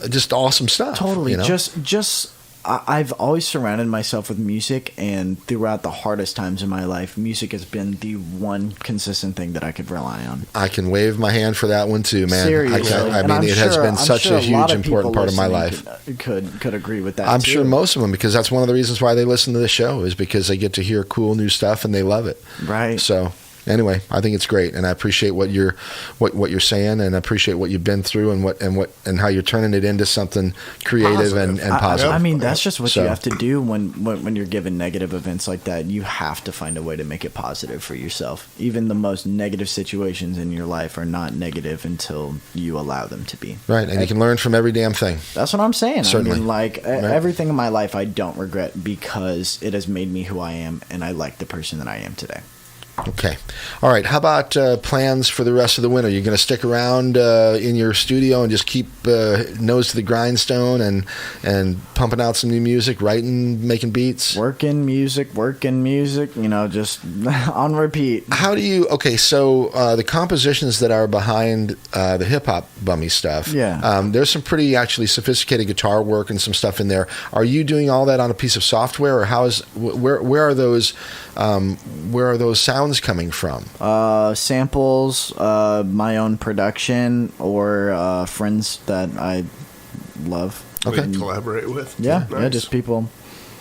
just awesome stuff. Totally. You know? Just I've always surrounded myself with music, and throughout the hardest times in my life, music has been the one consistent thing that I could rely on. I can wave my hand for that one too, man. Seriously. I mean, it has been such a huge, important part of my life. Could agree with that. I'm too. sure most of them, because that's one of the reasons why they listen to the show, is because they get to hear cool new stuff and they love it. Right. So anyway, I think it's great, and I appreciate what you're saying, and I appreciate what you've been through, and how you're turning it into something creative and positive. I mean, that's just what you have to do when you're given negative events like that. You have to find a way to make it positive for yourself. Even the most negative situations in your life are not negative until you allow them to be. Right, and you can learn from every damn thing. That's what I'm saying. Certainly. I mean, like, everything in my life I don't regret, because it has made me who I am, and I like the person that I am today. Okay. All right. How about plans for the rest of the winter? You're going to stick around in your studio and just keep nose to the grindstone and pumping out some new music, writing, making beats? Working music, you know, just on repeat. How do you... Okay, so the compositions that are behind the hip-hop Bummy stuff, there's some pretty actually sophisticated guitar work and some stuff in there. Are you doing all that on a piece of software, or where are those sounds coming from? Samples, my own production, or friends that I love. Okay. Collaborate with. Yeah, Nice. yeah, just people.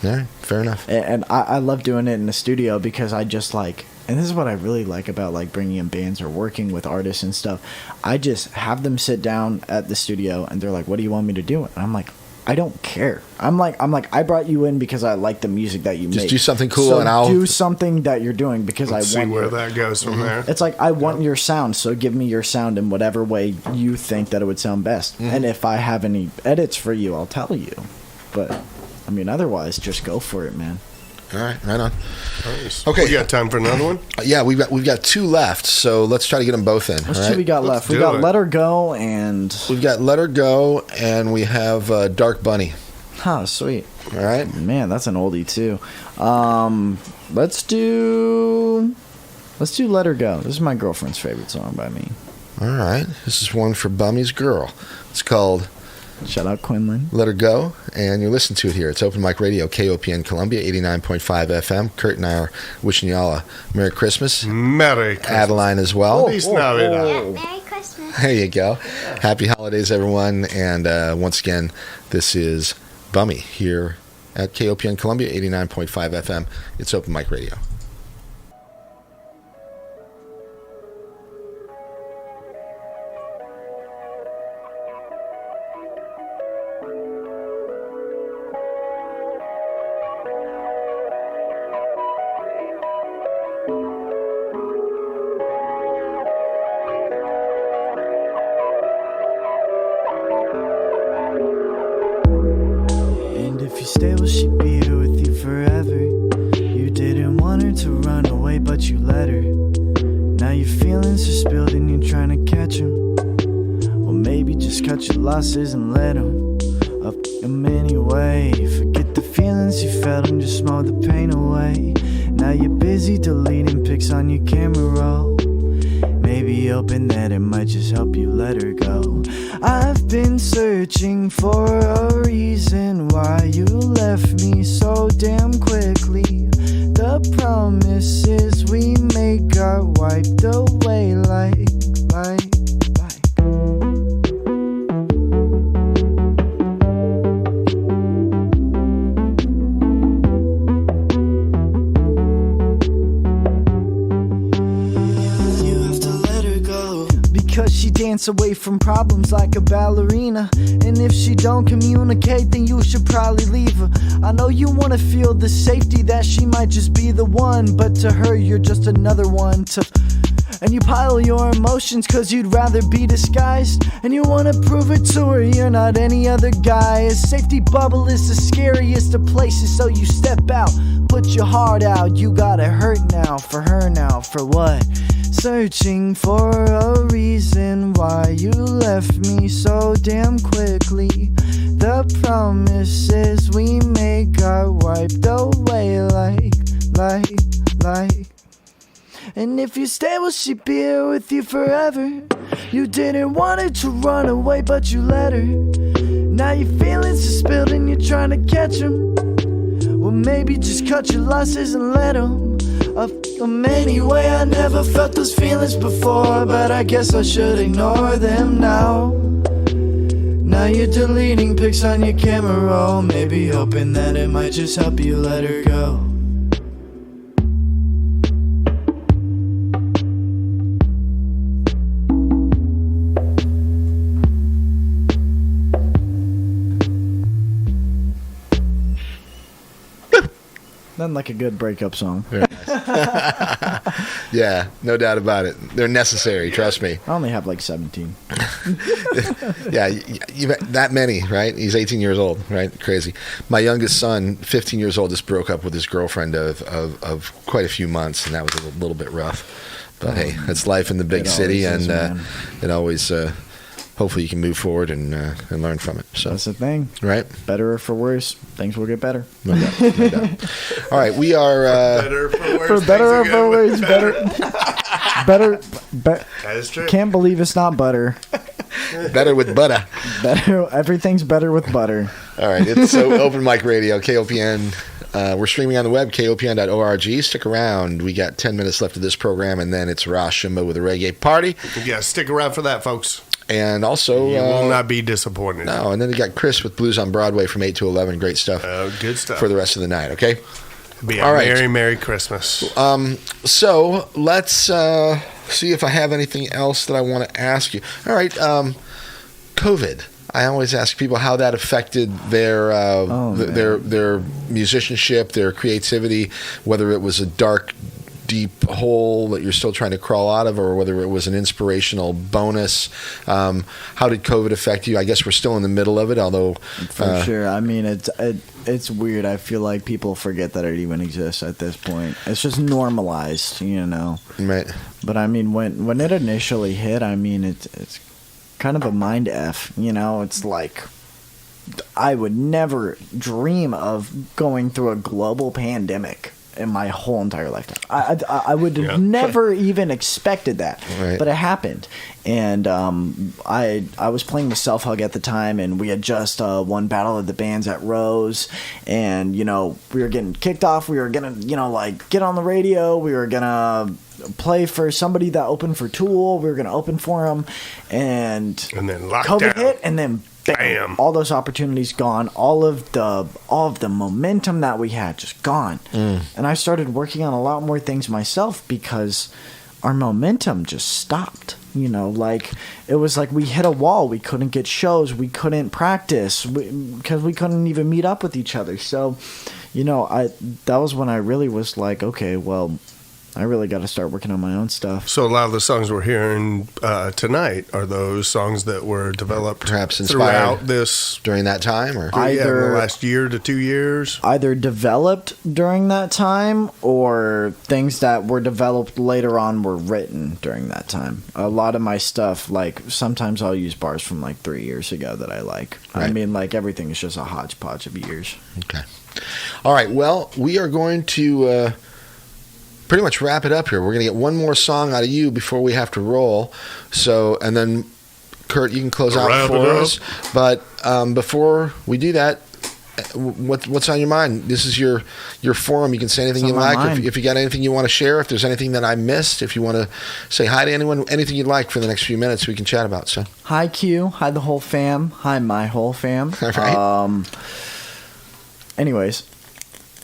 Yeah, fair enough. And I love doing it in the studio, because I just like, and this is what I really like about like bringing in bands or working with artists and stuff. I just have them sit down at the studio and they're like, "What do you want me to do?" And I'm like, I don't care. I'm like, I brought you in because I like the music that you make. Just do something cool, so and I'll do something that you're doing because Let's I want see where that goes from there. It's like, I want your sound, so give me your sound in whatever way you think that it would sound best. And if I have any edits for you, I'll tell you. But I mean, otherwise, just go for it, man. All right, right on. Nice. Okay. We got time for another one? Yeah, we've got two left, so let's try to get them both in. What's all two right? we got left? We do got it. Let Her Go and... We've got Let Her Go, and we have Dark Bunny. Huh, sweet. All right. Man, that's an oldie, too. Let's do Let Her Go. This is my girlfriend's favorite song by me. All right. This is one for Bummy's girl. It's called Shout out Quinlan. Let Her Go, and you listen to it here. It's Open Mic Radio, KOPN Columbia, 89.5 FM. Kurt and I are wishing you all a Merry Christmas. Merry Christmas. Adeline as well. Feliz Navidad. Yeah, Merry Christmas. There you go. Happy holidays, everyone. And once again, this is Bummy here at KOPN Columbia, 89.5 FM. It's Open Mic Radio. And if you stay, will she be here with you forever? You didn't want her to run away, but you let her. Now you cut your losses and let them up them anyway. Forget the feelings you felt and just mow the pain away. Now you're busy deleting pics on your camera roll. Maybe hoping that it might just help you let her go. I've been searching for a reason why you left me so damn quickly. The promises we make are wiped away like. She dance away from problems like a ballerina. And if she don't communicate, then you should probably leave her. I know you wanna feel the safety that she might just be the one, but to her you're just another one to. And you pile your emotions cause you'd rather be disguised. And you wanna prove it to her you're not any other guy. A safety bubble is the scariest of places, so you step out, put your heart out. You gotta hurt now, for her now, for what? Searching for a reason why you left me so damn quickly. The promises we make are wiped away like. And if you stay, will she be here with you forever? You didn't want her to run away, but you let her. Now your feelings are spilled and you're trying to catch them. Well, maybe just cut your losses and let them up them anyway. I never felt those feelings before, but I guess I should ignore them now. Now you're deleting pics on your camera roll, maybe hoping that it might just help you let her go. Nothing like a good breakup song. Yeah, no doubt about it. They're necessary, trust me. I only have like 17. Yeah, you that many, right? He's 18 years old, right? Crazy. My youngest son, 15 years old, just broke up with his girlfriend of quite a few months, and that was a little bit rough. But hey, that's life in the big city, and it always... hopefully you can move forward and learn from it. So that's the thing, right? Better or for worse, things will get better. No doubt, no doubt. All right, we are better for worse. For better or for worse, better. That is true. Can't believe it's not butter. Better with butter. Better. Everything's better with butter. All right, it's so Open Mic Radio, KOPN. We're streaming on the web, kopn.org. Stick around. We got 10 minutes left of this program, and then it's Rosh Shimba with a reggae party. Yeah, stick around for that, folks. And also... you will not be disappointed. No, and then we got Chris with Blues on Broadway from 8 to 11. Great stuff. Good stuff. For the rest of the night, okay? Be a Merry Christmas. So, let's see if I have anything else that I want to ask you. All right, COVID. I always ask people how that affected their musicianship, their creativity, whether it was a dark, deep hole that you're still trying to crawl out of, or whether it was an inspirational bonus. How did COVID affect you? I guess we're still in the middle of it, although... For sure. I mean, it's weird. I feel like people forget that it even exists at this point. It's just normalized, you know? Right. But I mean, when it initially hit, I mean, it's kind of a mind F, you know? It's like... I would never dream of going through a global pandemic in my whole entire lifetime. I would have never even expected that, but it happened. And I was playing with Self Hug at the time, and we had just won Battle of the Bands at Rose, and you know we were getting kicked off. We were gonna get on the radio. We were gonna play for somebody that opened for Tool. We were gonna open for them, and then lockdown. COVID hit, and then. Bam. All those opportunities gone. All of the momentum that we had just gone. And I started working on a lot more things myself because our momentum just stopped. You know, like it was like we hit a wall. We couldn't get shows. We couldn't practice because we couldn't even meet up with each other. So, you know, that was when I really was like, okay, well, I really got to start working on my own stuff. So a lot of the songs we're hearing tonight are those songs that were developed perhaps throughout inspired this during that time, or the last year to 2 years. Either developed during that time, or things that were developed later on were written during that time. A lot of my stuff, like sometimes I'll use bars from like 3 years ago that I like. Right. I mean, like everything is just a hodgepodge of years. Okay. All right. Well, we are going to pretty much wrap it up here. We're going to get one more song out of you before we have to roll. So, and then Kurt, you can close out for us. But before we do that, what's on your mind? This is your forum. You can say anything you like. If you got anything you want to share, if there's anything that I missed, if you want to say hi to anyone, anything you'd like for the next few minutes, we can chat about. So, hi Q, hi the whole fam, hi my whole fam. All right. Anyways,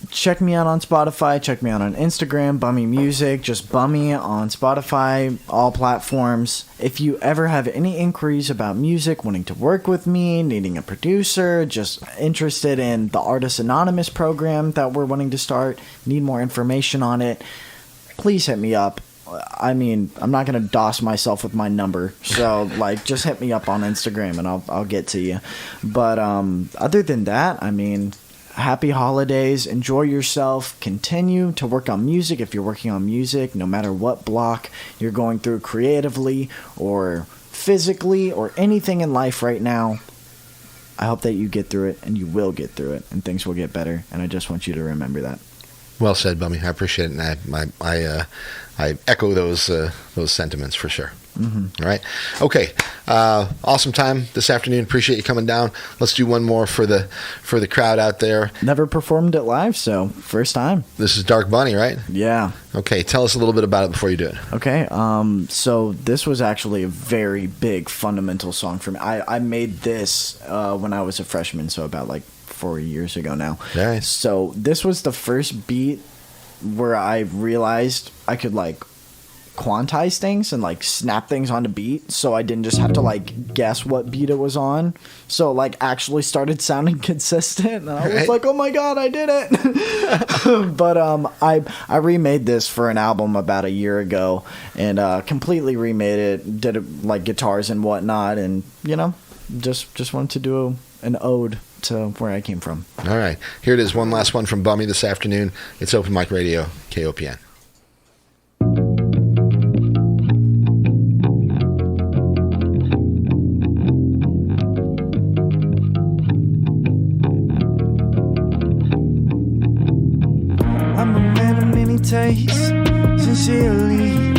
check me out on Spotify. Check me out on Instagram, Bummy Music. Just Bummy on Spotify, all platforms. If you ever have any inquiries about music, wanting to work with me, needing a producer, just interested in the Artist Anonymous program that we're wanting to start, need more information on it, please hit me up. I mean, I'm not going to doss myself with my number. So, like, just hit me up on Instagram and I'll get to you. But other than that, I mean, happy holidays. Enjoy yourself. Continue to work on music if you're working on music, no matter what block you're going through creatively or physically or anything in life right now. I hope that you get through it, and you will get through it, and things will get better. And I just want you to remember that. Well said, Bummy. I appreciate it, and I echo those sentiments for sure. Mm-hmm. All right. Okay. Awesome time this afternoon. Appreciate you coming down. Let's do one more for the crowd out there. Never performed it live, so first time. This is Dark Bunny, right? Yeah. Okay. Tell us a little bit about it before you do it. Okay. So this was actually a very big fundamental song for me. I made this when I was a freshman, so about like 4 years ago now. Nice. So this was the first beat where I realized I could like quantize things and like snap things onto beat, so I didn't just have to like guess what beat it was on. So like actually started sounding consistent, and I was like, oh my god, I did it. But I remade this for an album about a year ago, and completely remade it, did it like guitars and whatnot, and you know, just wanted to do an ode to where I came from. All right, here it is, one last one from Bummy this afternoon. It's Open Mic Radio, KOPN. Taste, sincerely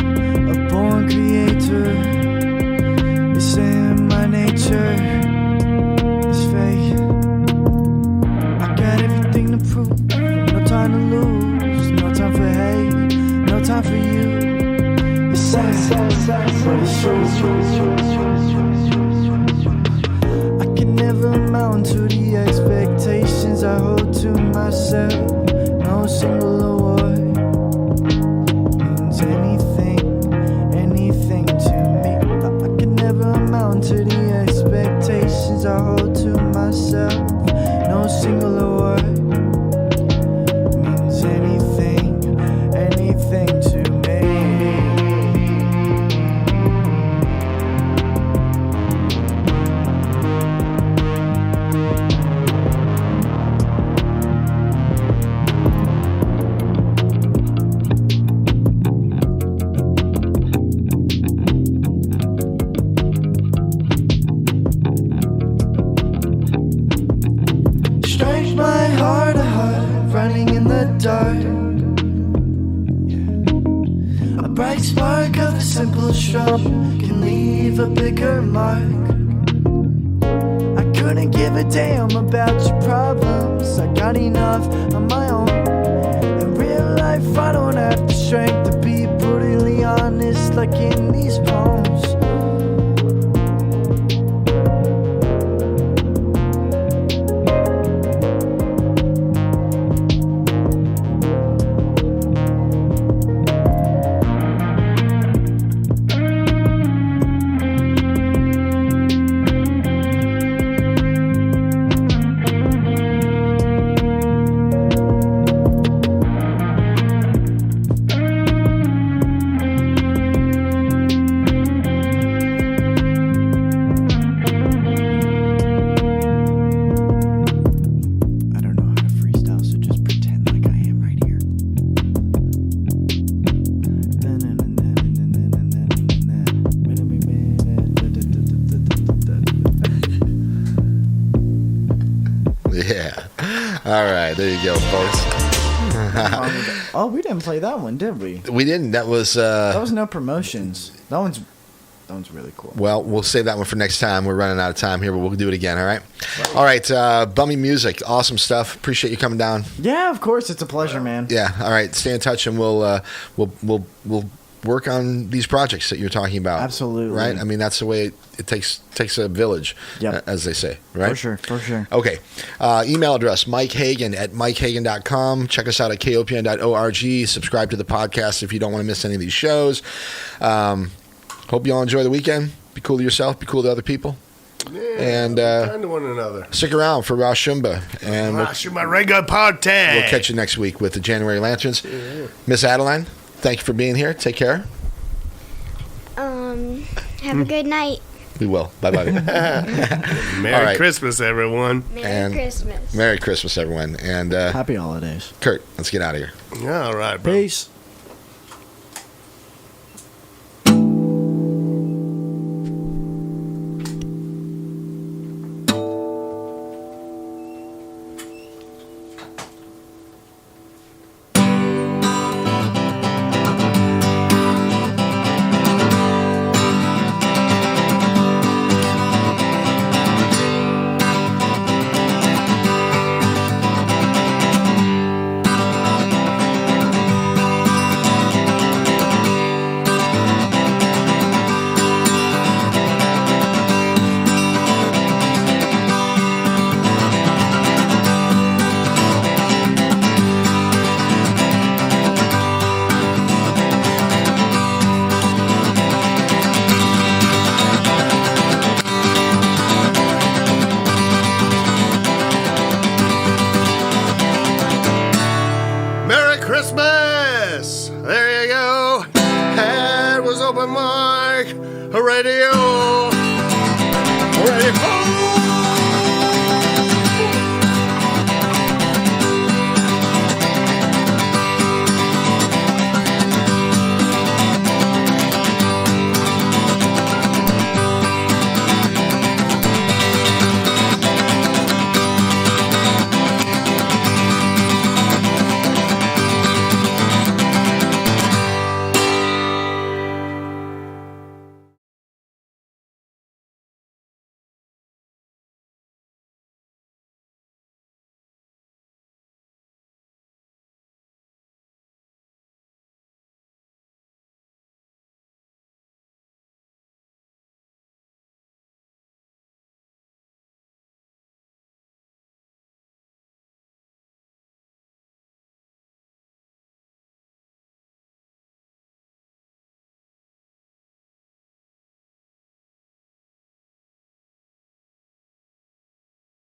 a born creator. It's in my nature, it's fate. I got everything to prove, no time to lose, no time for hate, no time for you. It's sad, but it's true. I can never amount to the expectations I hold to myself. No single award anything to me. I can never amount to the expectations I hold to myself. No single award means anything to me. Running in the dark, a bright spark of a simple stroke can leave a bigger mark. I couldn't give a damn about your problems, I got enough on my own. In real life I don't have the strength to be brutally honest like in these poems. All right, there you go, folks. Oh, we didn't play that one, did we? We didn't. That was no promotions. That one's really cool. Well, we'll save that one for next time. We're running out of time here, but we'll do it again. All right. All right. Bummy Music, awesome stuff. Appreciate you coming down. Yeah, of course. It's a pleasure, man. Yeah. All right. Stay in touch, and we'll work on these projects that you're talking about. Absolutely. Right. I mean, that's the way it takes a village, as they say. Right. For sure. Okay. Email address, MikeHagan@MikeHagan.com. Check us out at KOPN.org. Subscribe to the podcast if you don't want to miss any of these shows. Hope you all enjoy the weekend. Be cool to yourself. Be cool to other people. Yeah, and kind to one another. Stick around for Rosh Shumba. And my regular party. We'll catch you next week with the January Lanterns. Yeah. Miss Adeline, thank you for being here. Take care. Have a good night. We will. Bye-bye. Merry Christmas, everyone. Merry Christmas, everyone. And Happy holidays. Kurt, let's get out of here. All right, bro. Peace. Christmas! There you go. That was open mic radio.